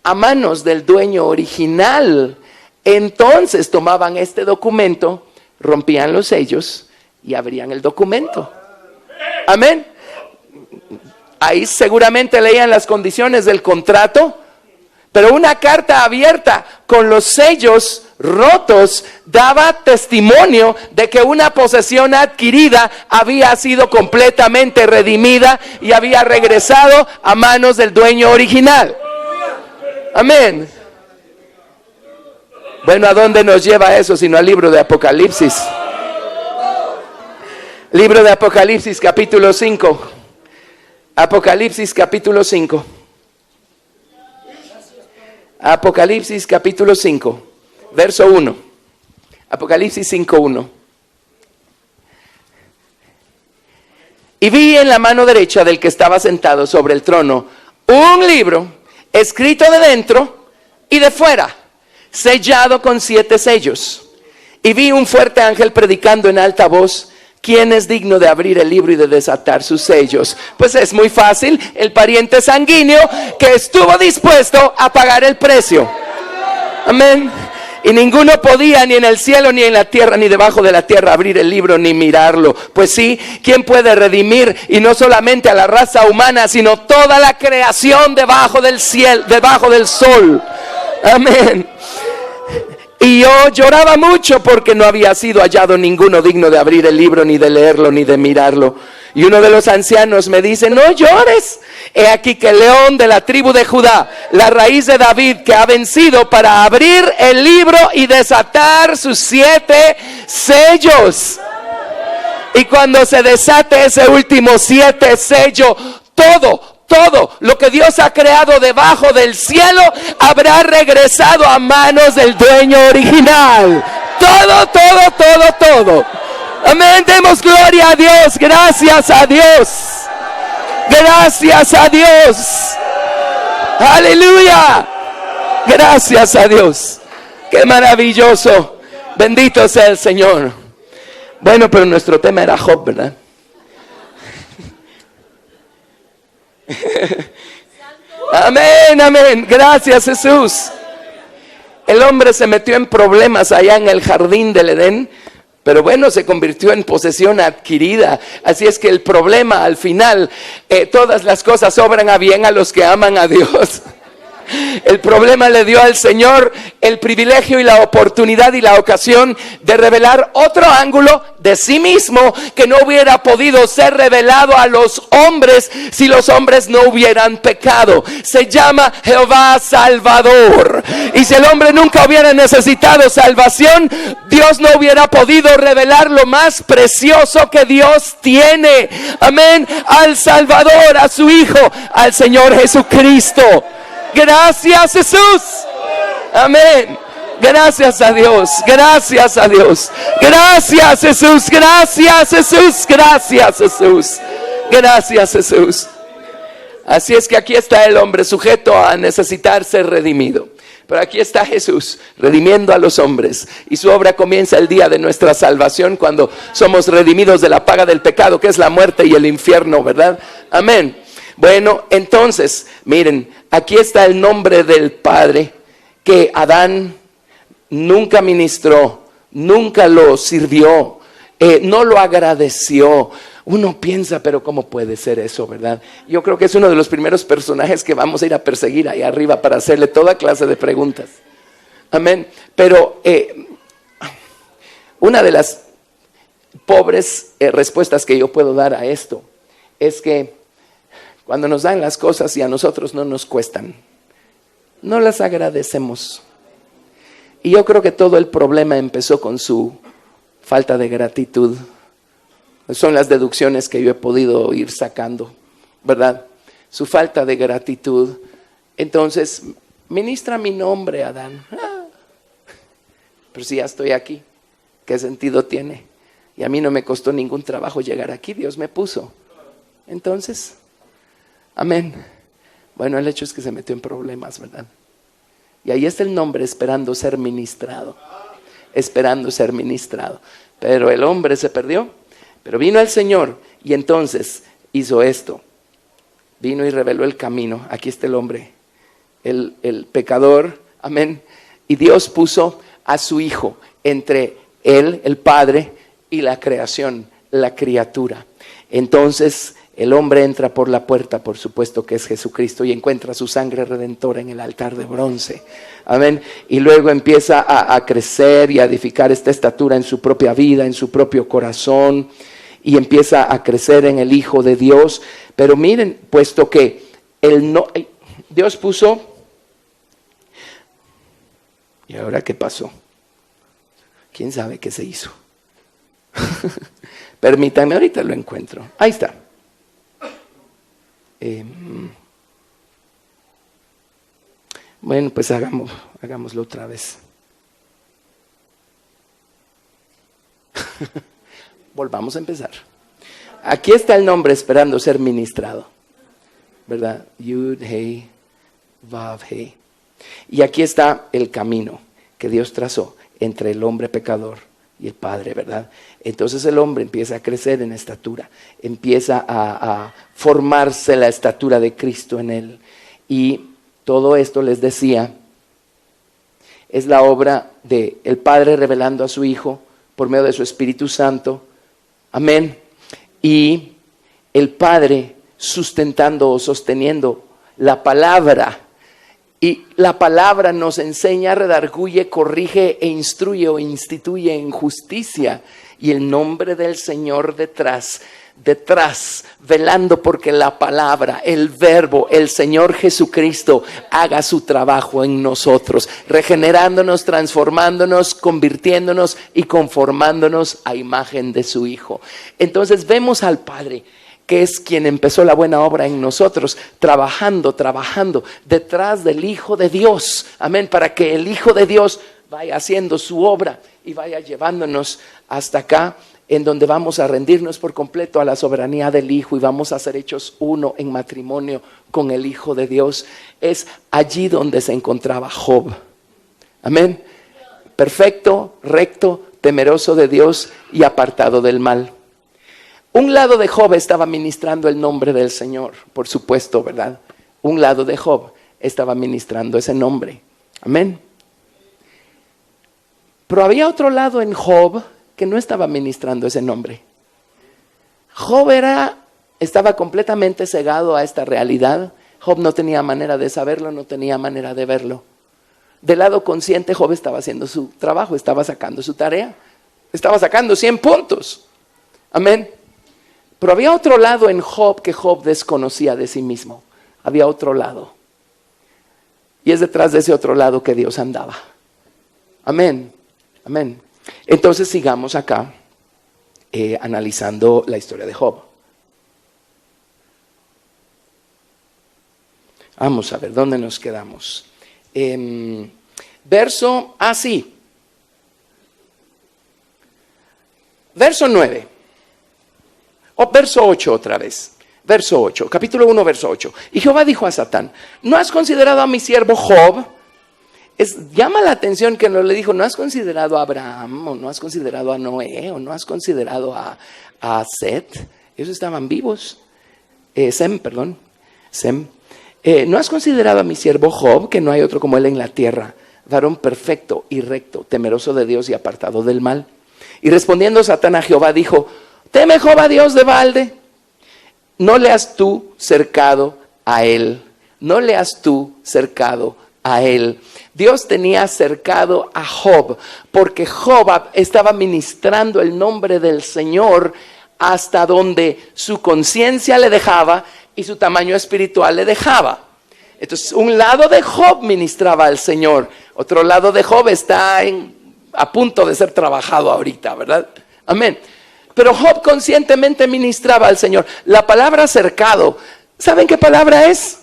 A: a manos del dueño original, entonces tomaban este documento, rompían los sellos y abrían el documento. Amén. Ahí seguramente leían las condiciones del contrato, pero una carta abierta con los sellos rotos daba testimonio de que una posesión adquirida había sido completamente redimida y había regresado a manos del dueño original. Amén. Bueno, ¿a dónde nos lleva eso sino al libro de Apocalipsis? Libro de Apocalipsis, capítulo 5. Apocalipsis, capítulo 5. Apocalipsis, capítulo 5, verso 1. Apocalipsis 5:1. Y vi en la mano derecha del que estaba sentado sobre el trono un libro escrito de dentro y de fuera, sellado con 7 sellos. Y vi un fuerte ángel predicando en alta voz: ¿quién es digno de abrir el libro y de desatar sus sellos? Pues es muy fácil: el pariente sanguíneo que estuvo dispuesto a pagar el precio. Amén. Y ninguno podía, ni en el cielo, ni en la tierra, ni debajo de la tierra, abrir el libro ni mirarlo. Pues sí, ¿quién puede redimir? Y no solamente a la raza humana, sino toda la creación debajo del cielo, debajo del sol. Amén. Y yo lloraba mucho porque no había sido hallado ninguno digno de abrir el libro, ni de leerlo, ni de mirarlo. Y uno de los ancianos me dice: no llores, he aquí que el león de la tribu de Judá, la raíz de David, que ha vencido para abrir el libro y desatar sus 7 sellos. Y cuando se desate ese último 7 sello, todo lo que Dios ha creado debajo del cielo habrá regresado a manos del dueño original. Todo. Amén, demos gloria a Dios, gracias a Dios. Gracias a Dios. Aleluya. Gracias a Dios. Qué maravilloso. Bendito sea el Señor. Bueno, pero nuestro tema era Job, ¿verdad? Amén. Gracias, Jesús. El hombre se metió en problemas allá en el jardín del Edén, pero bueno, se convirtió en posesión adquirida. Así es que el problema al final, todas las cosas obran a bien a los que aman a Dios. El problema le dio al Señor el privilegio y la oportunidad y la ocasión de revelar otro ángulo de sí mismo que no hubiera podido ser revelado a los hombres si los hombres no hubieran pecado. Se llama Jehová Salvador. Y si el hombre nunca hubiera necesitado salvación, Dios no hubiera podido revelar lo más precioso que Dios tiene. Amén. Al Salvador, a su Hijo, al Señor Jesucristo. Gracias, Jesús. Amén. Gracias a Dios. Gracias a Dios. Gracias, Jesús. Gracias, Jesús. Gracias, Jesús. Gracias, Jesús. Así es que aquí está el hombre sujeto a necesitar ser redimido. Pero aquí está Jesús redimiendo a los hombres. Y su obra comienza el día de nuestra salvación, cuando somos redimidos de la paga del pecado, que es la muerte y el infierno, ¿verdad? Amén. Bueno, entonces, miren, aquí está el nombre del Padre que Adán nunca ministró, nunca lo sirvió, no lo agradeció. Uno piensa, pero ¿cómo puede ser eso, verdad? Yo creo que es uno de los primeros personajes que vamos a ir a perseguir ahí arriba para hacerle toda clase de preguntas. Amén. Pero una de las pobres respuestas que yo puedo dar a esto es que cuando nos dan las cosas y a nosotros no nos cuestan, no las agradecemos. Y yo creo que todo el problema empezó con su falta de gratitud. Son las deducciones que yo he podido ir sacando, ¿verdad? Su falta de gratitud. Entonces, ministra mi nombre, Adán. Pero si ya estoy aquí, ¿qué sentido tiene? Y a mí no me costó ningún trabajo llegar aquí, Dios me puso. Entonces, amén. Bueno, el hecho es que se metió en problemas, ¿verdad? Y ahí está el nombre esperando ser ministrado. Esperando ser ministrado. Pero el hombre se perdió. Pero vino el Señor y entonces hizo esto. Vino y reveló el camino. Aquí está el hombre, el pecador. Amén. Y Dios puso a su Hijo entre él, el Padre, y la creación, la criatura. Entonces el hombre entra por la puerta, por supuesto que es Jesucristo, y encuentra su sangre redentora en el altar de bronce. Amén. Y luego empieza a crecer y a edificar esta estatura en su propia vida, en su propio corazón, y empieza a crecer en el Hijo de Dios. Pero miren, puesto que Dios puso, ¿y ahora qué pasó? ¿Quién sabe qué se hizo? Permítanme, ahorita lo encuentro. Ahí está. Bueno, pues hagámoslo otra vez. Volvamos a empezar. Aquí está el nombre esperando ser ministrado, ¿verdad? Yud, Hei, Vav, Hei. Y aquí está el camino que Dios trazó entre el hombre pecador y el Padre, ¿verdad? Entonces el hombre empieza a crecer en estatura, empieza a formarse la estatura de Cristo en él. Y todo esto, les decía, es la obra del Padre revelando a su Hijo por medio de su Espíritu Santo. Amén. Y el Padre sustentando o sosteniendo la palabra. Y la palabra nos enseña, redarguye, corrige e instruye o instituye en justicia. Y el nombre del Señor detrás detrás, velando porque la palabra, el verbo, el Señor Jesucristo haga su trabajo en nosotros, regenerándonos, transformándonos, convirtiéndonos y conformándonos a imagen de su Hijo. Entonces vemos al Padre, que es quien empezó la buena obra en nosotros, trabajando detrás del Hijo de Dios. Amén, para que el Hijo de Dios vaya haciendo su obra y vaya llevándonos hasta acá, en donde vamos a rendirnos por completo a la soberanía del Hijo y vamos a ser hechos uno en matrimonio con el Hijo de Dios. Es allí donde se encontraba Job. Amén. Perfecto, recto, temeroso de Dios y apartado del mal. Un lado de Job estaba ministrando el nombre del Señor, por supuesto, ¿verdad? Un lado de Job estaba ministrando ese nombre. Amén. Pero había otro lado en Job que no estaba ministrando ese nombre. Job estaba completamente cegado a esta realidad. Job no tenía manera de saberlo, no tenía manera de verlo. Del lado consciente, Job estaba haciendo su trabajo, estaba sacando su tarea, estaba sacando 100 puntos. Amén. Pero había otro lado en Job que Job desconocía de sí mismo. Había otro lado. Y es detrás de ese otro lado que Dios andaba. Amén. Amén. Entonces sigamos acá analizando la historia de Job. Vamos a ver, ¿dónde nos quedamos? Verso 9. O verso 8 otra vez. Verso 8, capítulo 1, verso 8. Y Jehová dijo a Satán: ¿no has considerado a mi siervo Job? Llama la atención que no le dijo: ¿no has considerado a Abraham? ¿O no has considerado a Noé? ¿O no has considerado a Set? Ellos estaban vivos. Sem. ¿No has considerado a mi siervo Job, que no hay otro como él en la tierra, varón perfecto y recto, temeroso de Dios y apartado del mal? Y respondiendo Satán a Jehová dijo: ¿teme Job a Dios de balde? ¿No le has tú cercado a él? ¿No le has tú cercado a él? Dios tenía cercado a Job, porque Job estaba ministrando el nombre del Señor hasta donde su conciencia le dejaba y su tamaño espiritual le dejaba. Entonces, un lado de Job ministraba al Señor, otro lado de Job está a punto de ser trabajado ahorita, ¿verdad? Amén. Pero Job conscientemente ministraba al Señor. La palabra cercado, ¿saben qué palabra es?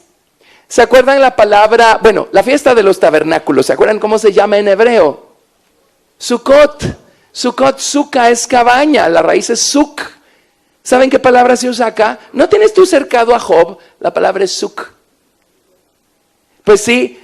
A: ¿Se acuerdan la palabra? Bueno, la fiesta de los tabernáculos, ¿se acuerdan cómo se llama en hebreo? Sukkot. Sukkot, suka es cabaña, la raíz es suk. ¿Saben qué palabra se usa acá? ¿No tienes tú cercado a Job? La palabra es suk. Pues sí,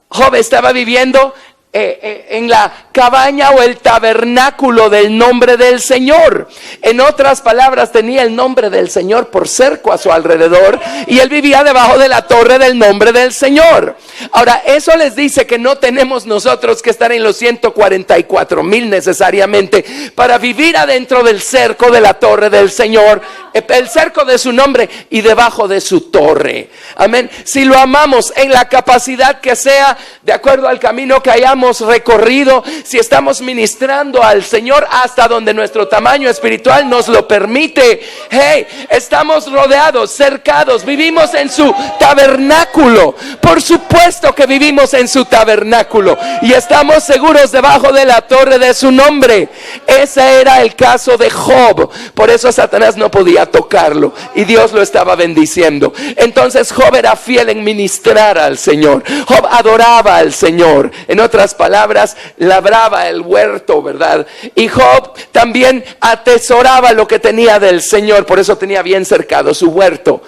A: Job estaba viviendo en la cabaña o el tabernáculo del nombre del Señor. En otras palabras, tenía el nombre del Señor por cerco a su alrededor y él vivía debajo de la torre del nombre del Señor. Ahora, eso les dice que no tenemos nosotros que estar en los 144,000 necesariamente para vivir adentro del cerco de la torre del Señor, el cerco de su nombre y debajo de su torre. Amén. Si lo amamos en la capacidad que sea, de acuerdo al camino que hayamos recorrido, si estamos ministrando al Señor hasta donde nuestro tamaño espiritual nos lo permite, hey, estamos rodeados, cercados, vivimos en su tabernáculo. Por supuesto que vivimos en su tabernáculo y estamos seguros debajo de la torre de su nombre. Ese era el caso de Job. Por eso Satanás no podía tocarlo y Dios lo estaba bendiciendo. Entonces Job era fiel en ministrar al Señor. Job adoraba al Señor. En otras palabras, labraba el huerto, ¿verdad? Y Job también atesoraba lo que tenía del Señor. Por eso tenía bien cercado su huerto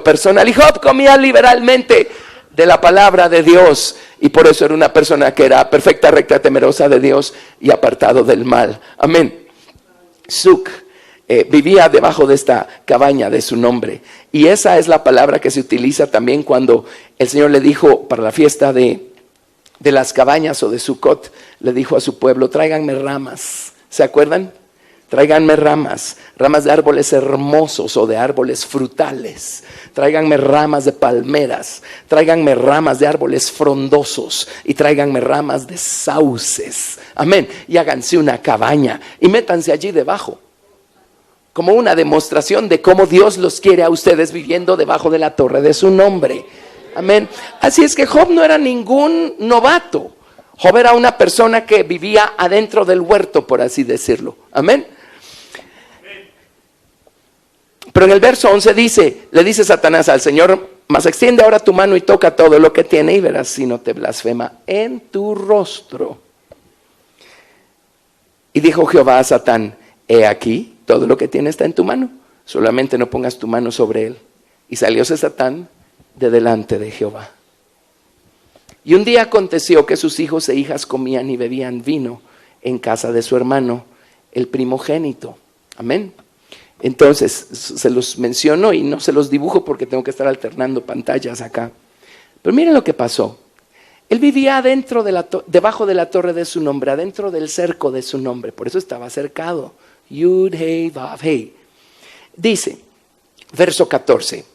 A: personal. Y Job comía liberalmente de la palabra de Dios. Y por eso era una persona que era perfecta, recta, temerosa de Dios y apartado del mal. Amén. Suk. Vivía debajo de esta cabaña de su nombre. Y esa es la palabra que se utiliza también cuando el Señor le dijo para la fiesta de las cabañas o de Sukkot, le dijo a su pueblo: tráiganme ramas. ¿Se acuerdan? Tráiganme ramas de árboles hermosos o de árboles frutales. Tráiganme ramas de palmeras, tráiganme ramas de árboles frondosos y tráiganme ramas de sauces. Amén. Y háganse una cabaña y métanse allí debajo. como una demostración de cómo Dios los quiere a ustedes viviendo debajo de la torre de su nombre. Amén. Así es que Job no era ningún novato. Job era una persona que vivía adentro del huerto, por así decirlo. Amén. Pero en el verso 11 le dice Satanás al Señor: mas extiende ahora tu mano y toca todo lo que tiene y verás si no te blasfema en tu rostro. Y dijo Jehová a Satán: he aquí, todo lo que tiene está en tu mano, solamente no pongas tu mano sobre él. Y salióse Satán de delante de Jehová. Y un día aconteció que sus hijos e hijas comían y bebían vino en casa de su hermano, el primogénito. Amén. Entonces, se los menciono y no se los dibujo porque tengo que estar alternando pantallas acá. Pero miren lo que pasó. Él vivía debajo de la torre de su nombre, adentro del cerco de su nombre. Por eso estaba cercado. Yud, Hei, Vav, Hei. Dice, verso 14.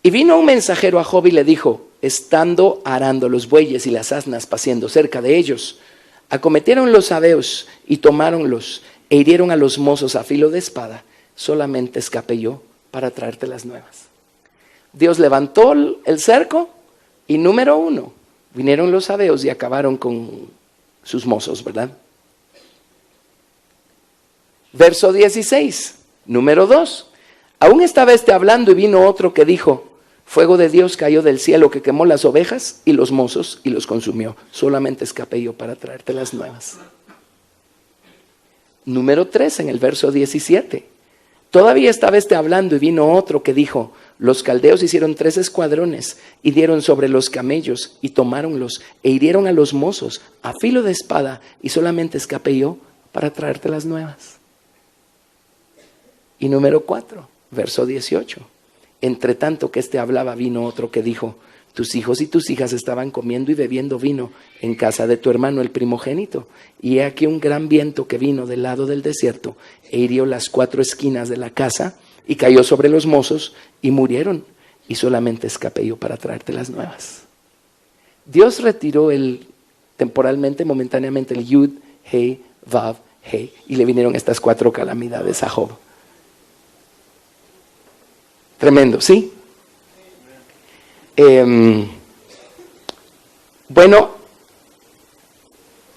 A: Y vino un mensajero a Job y le dijo: estando arando los bueyes y las asnas paciendo cerca de ellos, acometieron los sabeos y tomáronlos e hirieron a los mozos a filo de espada. Solamente escapé yo para traerte las nuevas. Dios levantó el cerco y número 1, vinieron los sabeos y acabaron con sus mozos, ¿verdad? Verso 16, número 2. Aún estaba hablando y vino otro que dijo: fuego de Dios cayó del cielo que quemó las ovejas y los mozos y los consumió. Solamente escapé yo para traerte las nuevas. Número 3, en el verso 17. Todavía estaba hablando y vino otro que dijo: los caldeos hicieron 3 escuadrones y dieron sobre los camellos y tomáronlos e hirieron a los mozos a filo de espada y solamente escapé yo para traerte las nuevas. Y número 4, verso 18. Entre tanto que hablaba, vino otro que dijo: tus hijos y tus hijas estaban comiendo y bebiendo vino en casa de tu hermano el primogénito. Y he aquí un gran viento que vino del lado del desierto e hirió las 4 esquinas de la casa y cayó sobre los mozos y murieron. Y solamente escapé yo para traerte las nuevas. Dios retiró temporalmente, momentáneamente, el Yud, Hei, Vav, Hei. Y le vinieron estas 4 calamidades a Job. Tremendo, ¿sí? Bueno,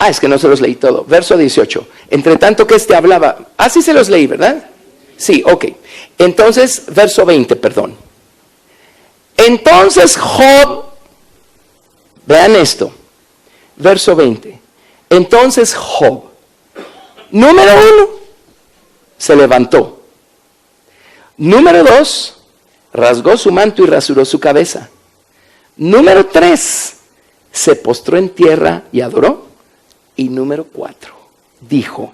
A: es que no se los leí todo. Verso 18. Entre tanto que hablaba, sí se los leí, ¿verdad? Sí, ok. Entonces, verso 20, perdón. Entonces Job, vean esto, verso 20. Entonces Job, número 1, se levantó. Número 2, rasgó su manto y rasuró su cabeza. Número 3, se postró en tierra y adoró. Y número 4, dijo: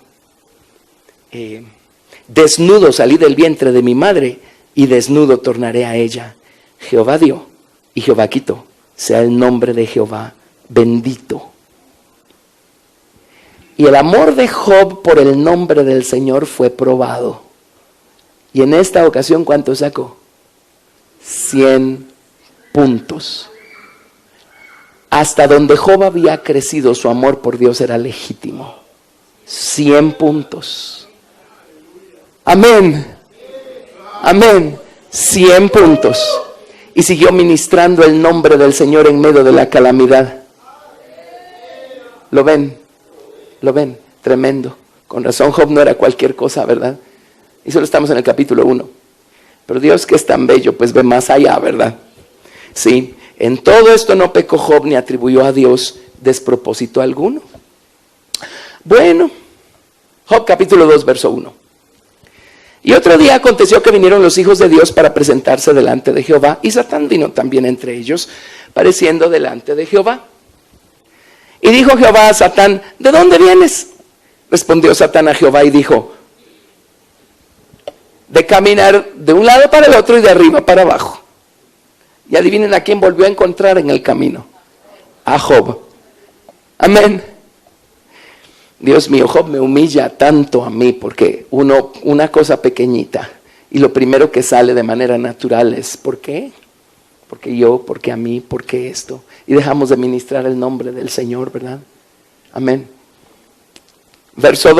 A: desnudo salí del vientre de mi madre y desnudo tornaré a ella. Jehová dio y Jehová quitó. Sea el nombre de Jehová bendito. Y el amor de Job por el nombre del Señor fue probado. Y en esta ocasión, ¿cuánto sacó? 100 puntos. Hasta donde Job había crecido, su amor por Dios era legítimo. 100 puntos. Amén. Amén. 100 puntos. Y siguió ministrando el nombre del Señor en medio de la calamidad. ¿Lo ven? ¿Lo ven? Tremendo. Con razón Job no era cualquier cosa, ¿verdad? Y solo estamos en el capítulo 1. Pero Dios, que es tan bello, pues ve más allá, ¿verdad? Sí. En todo esto no pecó Job ni atribuyó a Dios despropósito alguno. Bueno, Job capítulo 2, verso 1. Y otro día aconteció que vinieron los hijos de Dios para presentarse delante de Jehová, y Satán vino también entre ellos, pareciendo delante de Jehová. Y dijo Jehová a Satán: ¿de dónde vienes? Respondió Satán a Jehová y dijo: de caminar de un lado para el otro y de arriba para abajo. Y adivinen a quién volvió a encontrar en el camino: a Job. Amén. Dios mío, Job me humilla tanto a mí porque una cosa pequeñita y lo primero que sale de manera natural es: ¿por qué? Porque yo, porque a mí, porque esto. Y dejamos de ministrar el nombre del Señor, ¿verdad? Amén. Verso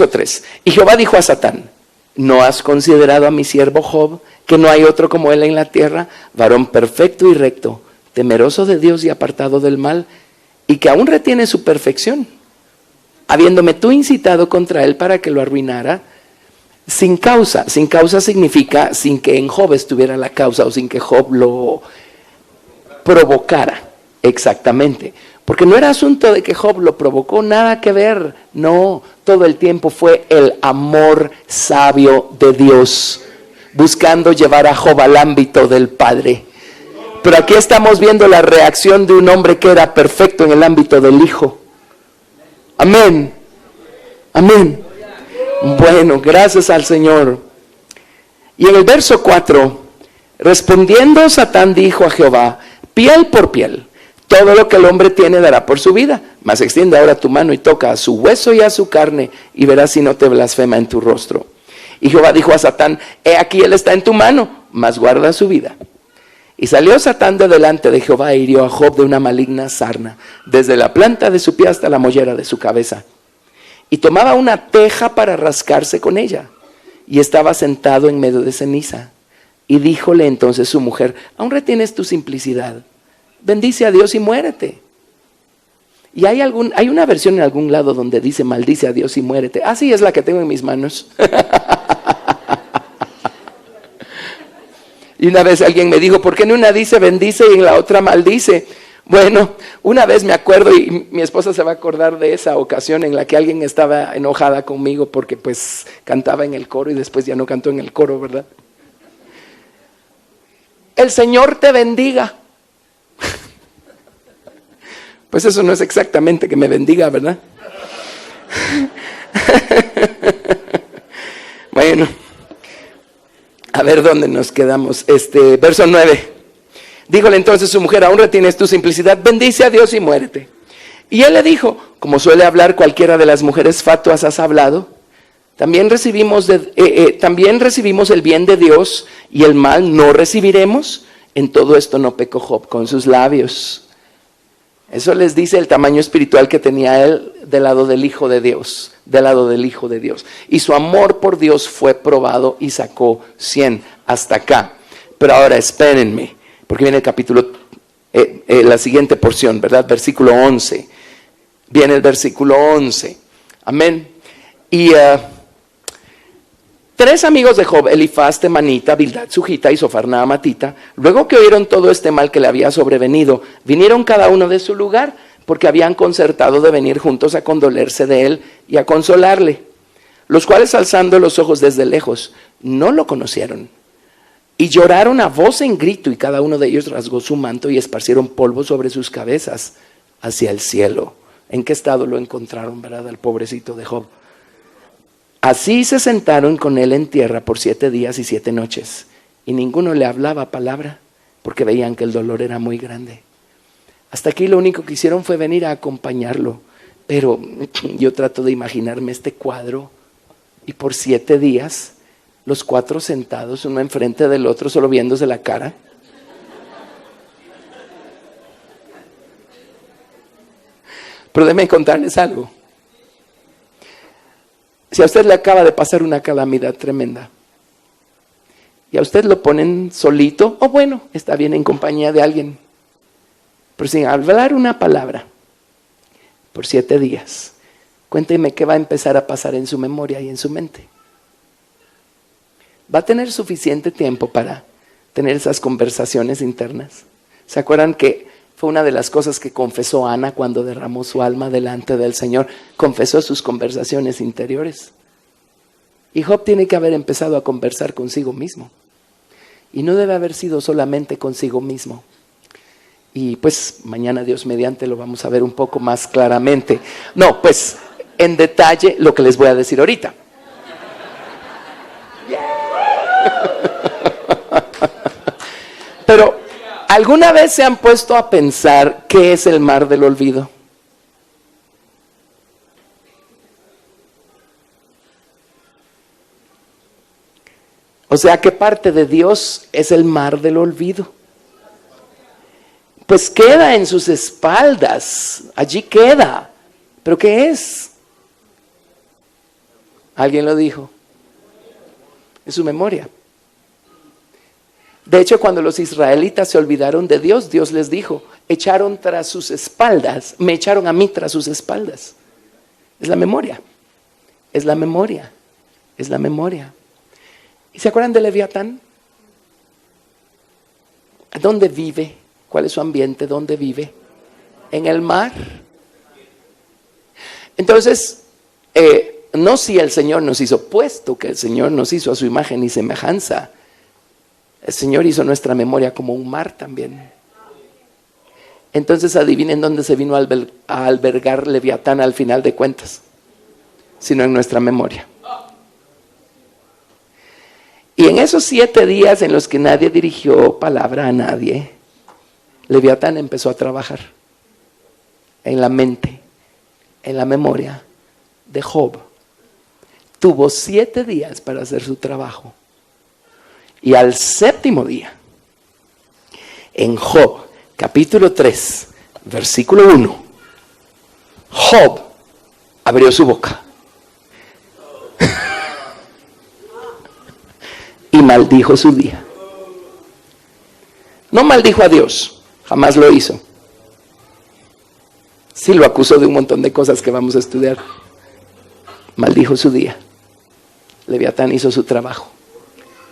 A: 3. Y Jehová dijo a Satán: ¿No has considerado a mi siervo Job, que no hay otro como él en la tierra, varón perfecto y recto, temeroso de Dios y apartado del mal, y que aún retiene su perfección, habiéndome tú incitado contra él para que lo arruinara? Sin causa. Sin causa significa sin que en Job estuviera la causa o sin que Job lo provocara. Exactamente. Porque no era asunto de que Job lo provocó, nada que ver. No, todo el tiempo fue el amor sabio de Dios, buscando llevar a Job al ámbito del Padre. Pero aquí estamos viendo la reacción de un hombre que era perfecto en el ámbito del Hijo. Amén. Amén. Bueno, gracias al Señor. Y en el verso 4, respondiendo Satán dijo a Jehová, piel por piel, todo lo que el hombre tiene dará por su vida. Mas extiende ahora tu mano y toca a su hueso y a su carne, y verás si no te blasfema en tu rostro. Y Jehová dijo a Satán, he aquí él está en tu mano, mas guarda su vida. Y salió Satán de delante de Jehová e hirió a Job de una maligna sarna, desde la planta de su pie hasta la mollera de su cabeza. Y tomaba una teja para rascarse con ella, y estaba sentado en medio de ceniza. Y díjole entonces su mujer, aún retienes tu simplicidad, bendice a Dios y muérete. Y hay una versión en algún lado donde dice maldice a Dios y muérete. Así es la que tengo en mis manos. Y una vez alguien me dijo, ¿por qué en una dice bendice y en la otra maldice? Bueno, una vez me acuerdo, y mi esposa se va a acordar de esa ocasión en la que alguien estaba enojada conmigo porque pues cantaba en el coro y después ya no cantó en el coro, ¿verdad? El Señor te bendiga. Pues eso no es exactamente que me bendiga, ¿verdad? Bueno, a ver dónde nos quedamos. Verso 9. Díjole entonces su mujer, aún retienes tu simplicidad, bendice a Dios y muérete. Y él le dijo, como suele hablar cualquiera de las mujeres fatuas has hablado, también recibimos el bien de Dios y el mal no recibiremos. En todo esto no pecó Job con sus labios. Eso les dice el tamaño espiritual que tenía él del lado del Hijo de Dios, del lado del Hijo de Dios. Y su amor por Dios fue probado y sacó 100 hasta acá. Pero ahora espérenme, porque viene el capítulo, la siguiente porción, ¿verdad? Versículo 11. Viene el versículo 11. Amén. Y 3 amigos de Job, Elifaz, Temanita, Bildad, Sujita y Sofarna, Amatita, luego que oyeron todo este mal que le había sobrevenido, vinieron cada uno de su lugar, porque habían concertado de venir juntos a condolerse de él y a consolarle, los cuales alzando los ojos desde lejos, no lo conocieron. Y lloraron a voz en grito, y cada uno de ellos rasgó su manto y esparcieron polvo sobre sus cabezas hacia el cielo. ¿En qué estado lo encontraron, verdad, al pobrecito de Job? Así se sentaron con él en tierra por 7 días y 7 noches, y ninguno le hablaba palabra, porque veían que el dolor era muy grande. Hasta aquí lo único que hicieron fue venir a acompañarlo, pero yo trato de imaginarme este cuadro, y por 7 días, los 4 sentados, uno enfrente del otro, solo viéndose la cara. Pero déjenme contarles algo. Si a usted le acaba de pasar una calamidad tremenda y a usted lo ponen solito, o bueno, está bien en compañía de alguien, pero sin hablar una palabra por 7 días, cuénteme qué va a empezar a pasar en su memoria y en su mente. ¿Va a tener suficiente tiempo para tener esas conversaciones internas? ¿Se acuerdan que fue una de las cosas que confesó Ana cuando derramó su alma delante del Señor? Confesó sus conversaciones interiores. Y Job tiene que haber empezado a conversar consigo mismo. Y no debe haber sido solamente consigo mismo. Y pues mañana, Dios mediante, lo vamos a ver un poco más claramente. No, pues en detalle lo que les voy a decir ahorita. Pero ¿alguna vez se han puesto a pensar qué es el mar del olvido? O sea, ¿qué parte de Dios es el mar del olvido? Pues queda en sus espaldas, allí queda. ¿Pero qué es? ¿Alguien lo dijo? en su memoria. De hecho, cuando los israelitas se olvidaron de Dios, Dios les dijo, echaron tras sus espaldas, me echaron a mí tras sus espaldas. Es la memoria, es la memoria, es la memoria. ¿Y se acuerdan de Leviatán? ¿Dónde vive? ¿Cuál es su ambiente? ¿Dónde vive? En el mar. Entonces, no si el Señor nos hizo, puesto que el Señor nos hizo a su imagen y semejanza, el Señor hizo nuestra memoria como un mar también. Entonces adivinen dónde se vino a albergar Leviatán al final de cuentas, sino en nuestra memoria. Y en esos 7 días en los que nadie dirigió palabra a nadie, Leviatán empezó a trabajar en la mente, en la memoria de Job. Tuvo 7 días para hacer su trabajo. Y al 7º día, en Job, capítulo 3, versículo 1, Job abrió su boca y maldijo su día. No maldijo a Dios, jamás lo hizo. Sí lo acusó de un montón de cosas que vamos a estudiar. Maldijo su día. Leviatán hizo su trabajo.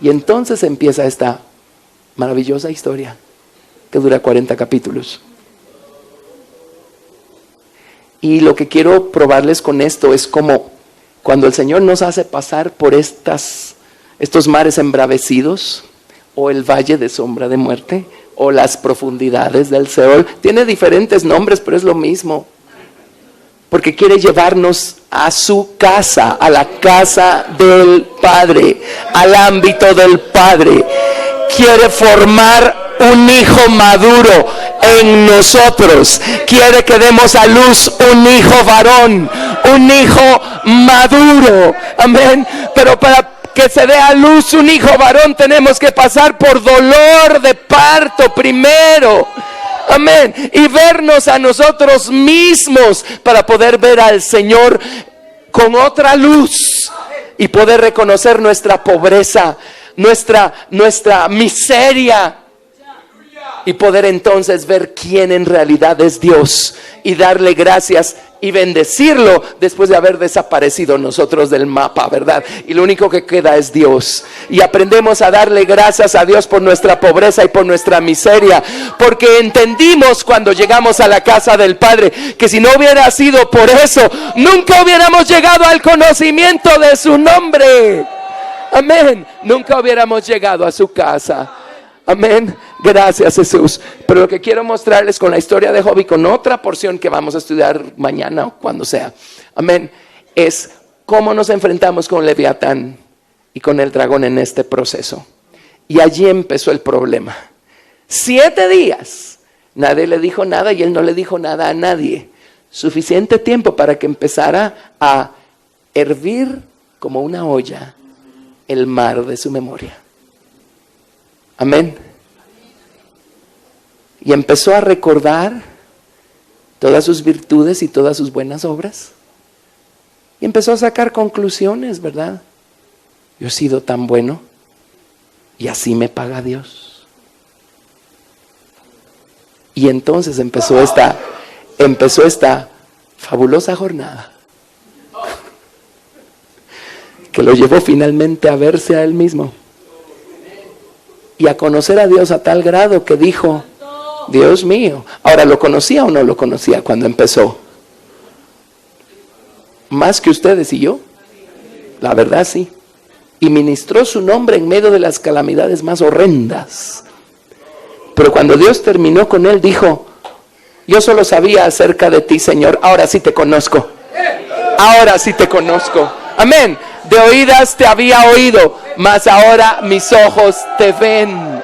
A: Y entonces empieza esta maravillosa historia que dura 40 capítulos. Y lo que quiero probarles con esto es como cuando el Señor nos hace pasar por estos mares embravecidos, o el valle de sombra de muerte, o las profundidades del Seol. Tiene diferentes nombres, pero es lo mismo. Porque quiere llevarnos a su casa, a la casa del Padre, al ámbito del Padre. Quiere formar un hijo maduro en nosotros. Quiere que demos a luz un hijo varón, un hijo maduro. Amén. Pero para que se dé a luz un hijo varón tenemos que pasar por dolor de parto primero. Amén. Y vernos a nosotros mismos para poder ver al Señor con otra luz y poder reconocer nuestra pobreza, nuestra miseria, y poder entonces ver quién en realidad es Dios y darle gracias y bendecirlo después de haber desaparecido nosotros del mapa, ¿verdad? Y lo único que queda es Dios. Y aprendemos a darle gracias a Dios por nuestra pobreza y por nuestra miseria, porque entendimos cuando llegamos a la casa del Padre que si no hubiera sido por eso, nunca hubiéramos llegado al conocimiento de su nombre. Amén. Nunca hubiéramos llegado a su casa. Amén. Gracias, Jesús. Pero lo que quiero mostrarles con la historia de Job y con otra porción que vamos a estudiar mañana o cuando sea, amén, es cómo nos enfrentamos con Leviatán y con el dragón en este proceso. Y allí empezó el problema. 7 días. Nadie le dijo nada y él no le dijo nada a nadie. Suficiente tiempo para que empezara a hervir como una olla el mar de su memoria. Amén. Y empezó a recordar todas sus virtudes y todas sus buenas obras. Y empezó a sacar conclusiones, ¿verdad? Yo he sido tan bueno y así me paga Dios. Y entonces empezó esta fabulosa jornada que lo llevó finalmente a verse a él mismo y a conocer a Dios a tal grado que dijo: Dios mío. Ahora, ¿lo conocía o no lo conocía cuando empezó? Más que ustedes y yo. La verdad, sí. Y ministró su nombre en medio de las calamidades más horrendas. Pero cuando Dios terminó con él, dijo: yo solo sabía acerca de ti, Señor. Ahora sí te conozco. Ahora sí te conozco. Amén. De oídas te había oído, mas ahora mis ojos te ven.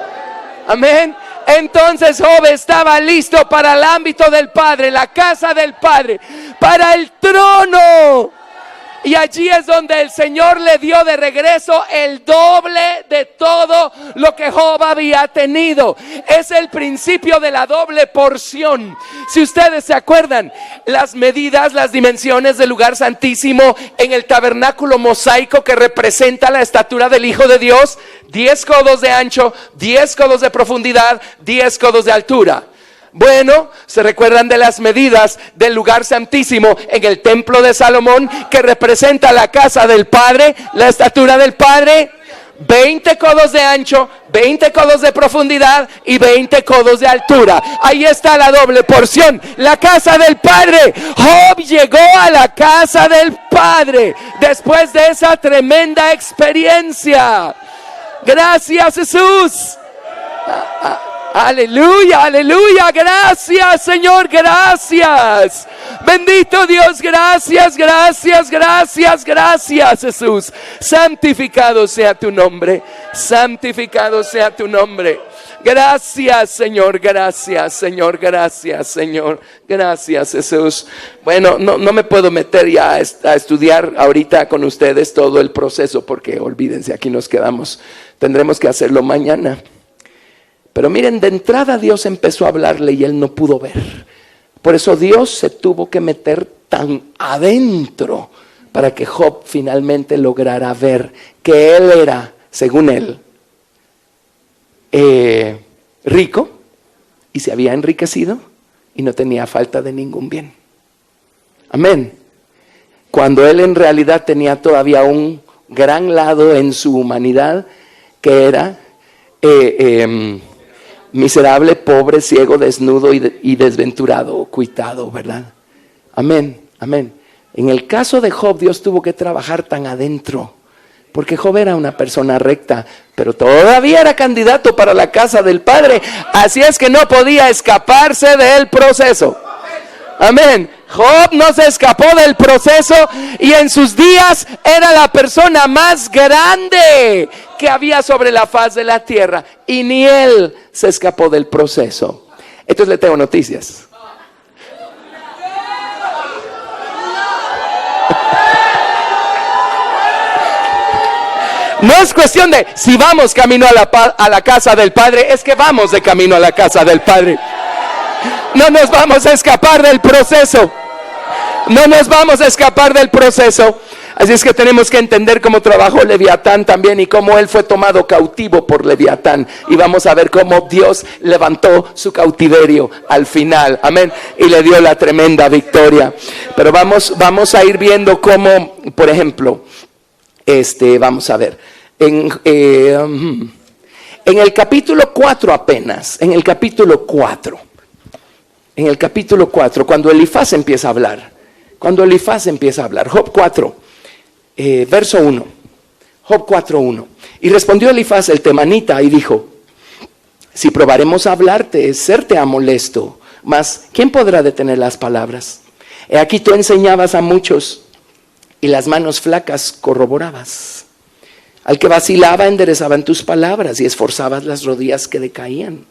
A: Amén. Entonces Job estaba listo para el ámbito del Padre, la casa del Padre, para el trono. Y allí es donde el Señor le dio de regreso el doble de todo lo que Job había tenido. Es el principio de la doble porción. Si ustedes se acuerdan, las medidas, las dimensiones del lugar santísimo en el tabernáculo mosaico que representa la estatura del Hijo de Dios: 10 codos de ancho, 10 codos de profundidad, 10 codos de altura. Bueno, ¿se recuerdan de las medidas del lugar santísimo en el templo de Salomón, que representa la casa del Padre, la estatura del Padre? 20 codos de ancho, 20 codos de profundidad y 20 codos de altura. Ahí está la doble porción, la casa del Padre. Job llegó a la casa del Padre después de esa tremenda experiencia. Gracias, Jesús. Aleluya, aleluya, gracias, Señor, gracias. Bendito Dios, gracias, gracias, gracias, gracias, Jesús. Santificado sea tu nombre, santificado sea tu nombre. Gracias, Señor, gracias, Señor, gracias, Señor, gracias, Jesús. Bueno, no me puedo meter ya a estudiar ahorita con ustedes todo el proceso, porque olvídense, aquí nos quedamos. Tendremos que hacerlo mañana. Pero miren, de entrada Dios empezó a hablarle y él no pudo ver. Por eso Dios se tuvo que meter tan adentro para que Job finalmente lograra ver que él era, según él, rico y se había enriquecido y no tenía falta de ningún bien. Amén. Cuando él en realidad tenía todavía un gran lado en su humanidad, que era miserable, pobre, ciego, desnudo y desventurado, cuitado, ¿verdad? Amén, amén. En el caso de Job, Dios tuvo que trabajar tan adentro, porque Job era una persona recta, pero todavía era candidato para la casa del Padre, así es que no podía escaparse del proceso. Amén. Job no se escapó del proceso y en sus días era la persona más grande que había sobre la faz de la tierra, y ni él se escapó del proceso. Entonces le tengo noticias. No es cuestión de si vamos camino a la casa del Padre, es que vamos de camino a la casa del Padre. No nos vamos a escapar del proceso. No nos vamos a escapar del proceso. Así es que tenemos que entender cómo trabajó Leviatán también y cómo él fue tomado cautivo por Leviatán. Y vamos a ver cómo Dios levantó su cautiverio al final. Amén. Y le dio la tremenda victoria. Pero vamos a ir viendo cómo, por ejemplo, vamos a ver. En el capítulo 4 apenas. En el capítulo 4. Cuando Elifaz empieza a hablar. Job 4. Verso 1, Job 4:1. Y respondió Elifaz el temanita y dijo: si probaremos a hablarte, serte ha molesto, mas ¿quién podrá detener las palabras? He aquí tú enseñabas a muchos y las manos flacas corroborabas. Al que vacilaba enderezaban tus palabras y esforzabas las rodillas que decaían.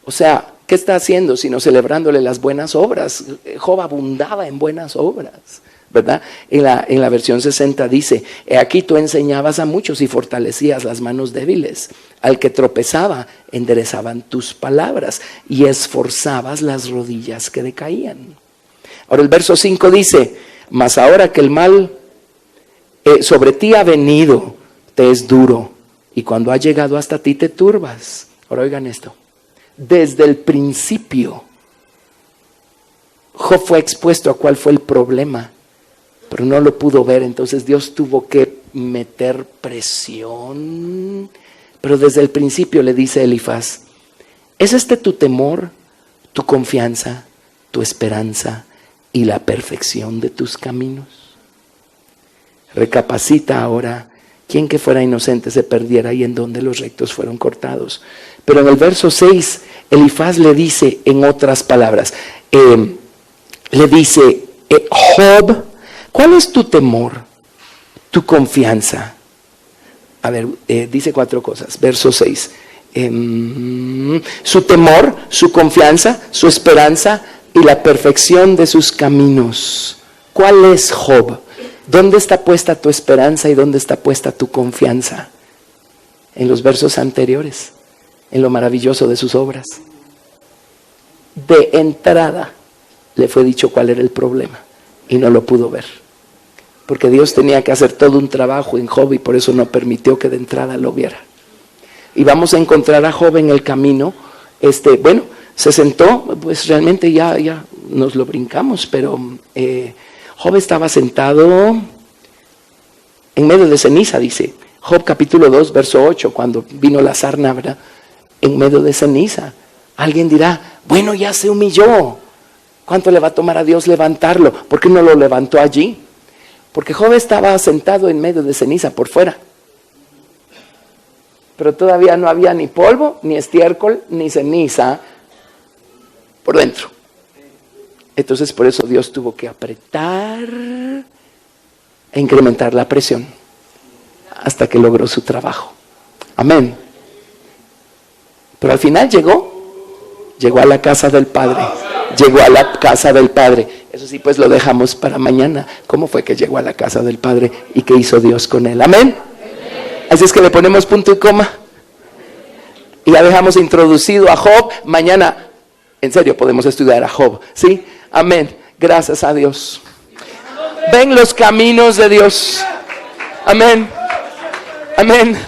A: O sea, ¿qué está haciendo sino celebrándole las buenas obras? Job abundaba en buenas obras, ¿verdad? En la versión 60 dice: he aquí tú enseñabas a muchos y fortalecías las manos débiles. Al que tropezaba enderezaban tus palabras y esforzabas las rodillas que decaían. Ahora el verso 5 dice: mas ahora que el mal sobre ti ha venido, te es duro, y cuando ha llegado hasta ti te turbas. Ahora oigan esto: desde el principio Job fue expuesto a cuál fue el problema, pero no lo pudo ver. Entonces Dios tuvo que meter presión. Pero desde el principio le dice Elifaz: ¿es este tu temor, tu confianza, tu esperanza y la perfección de tus caminos? Recapacita ahora. ¿Quién que fuera inocente se perdiera y en donde los rectos fueron cortados? Pero en el verso 6, Elifaz le dice en otras palabras, le dice: Job, ¿cuál es tu temor, tu confianza? A ver, dice 4 cosas. Verso 6. Su temor, su confianza, su esperanza y la perfección de sus caminos. ¿Cuál es Job? ¿Dónde está puesta tu esperanza y dónde está puesta tu confianza? En los versos anteriores, en lo maravilloso de sus obras. De entrada le fue dicho cuál era el problema y no lo pudo ver. Porque Dios tenía que hacer todo un trabajo en Job y por eso no permitió que de entrada lo viera. Y vamos a encontrar a Job en el camino. Se sentó, pues realmente ya nos lo brincamos, pero Job estaba sentado en medio de ceniza, dice. Job capítulo 2, verso 8, cuando vino la sarna, ¿verdad? En medio de ceniza. Alguien dirá, bueno, ya se humilló. ¿Cuánto le va a tomar a Dios levantarlo? ¿Por qué no lo levantó allí? Porque Job estaba sentado en medio de ceniza por fuera. Pero todavía no había ni polvo, ni estiércol, ni ceniza por dentro. Entonces por eso Dios tuvo que apretar e incrementar la presión hasta que logró su trabajo. Amén. Pero al final llegó a la casa del Padre. Llegó a la casa del Padre. Eso sí, pues lo dejamos para mañana. ¿Cómo fue que llegó a la casa del Padre y qué hizo Dios con él? Amén. Así es que le ponemos punto y coma. Y ya dejamos introducido a Job. Mañana, en serio, podemos estudiar a Job. ¿Sí? Amén. Gracias a Dios. Ven los caminos de Dios. Amén. Amén.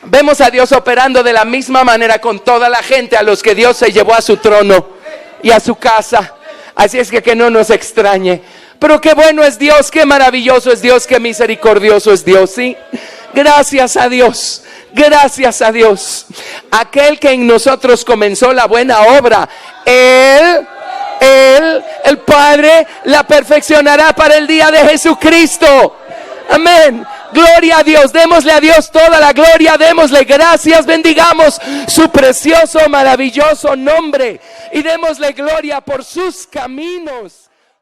A: Vemos a Dios operando de la misma manera con toda la gente a los que Dios se llevó a su trono y a su casa. Así es que no nos extrañe. Pero qué bueno es Dios, qué maravilloso es Dios, qué misericordioso es Dios, ¿sí? Gracias a Dios, gracias a Dios. Aquel que en nosotros comenzó la buena obra, Él, el Padre, la perfeccionará para el día de Jesucristo. Amén. Gloria a Dios, démosle a Dios toda la gloria, démosle gracias, bendigamos su precioso, maravilloso nombre y démosle gloria por sus caminos.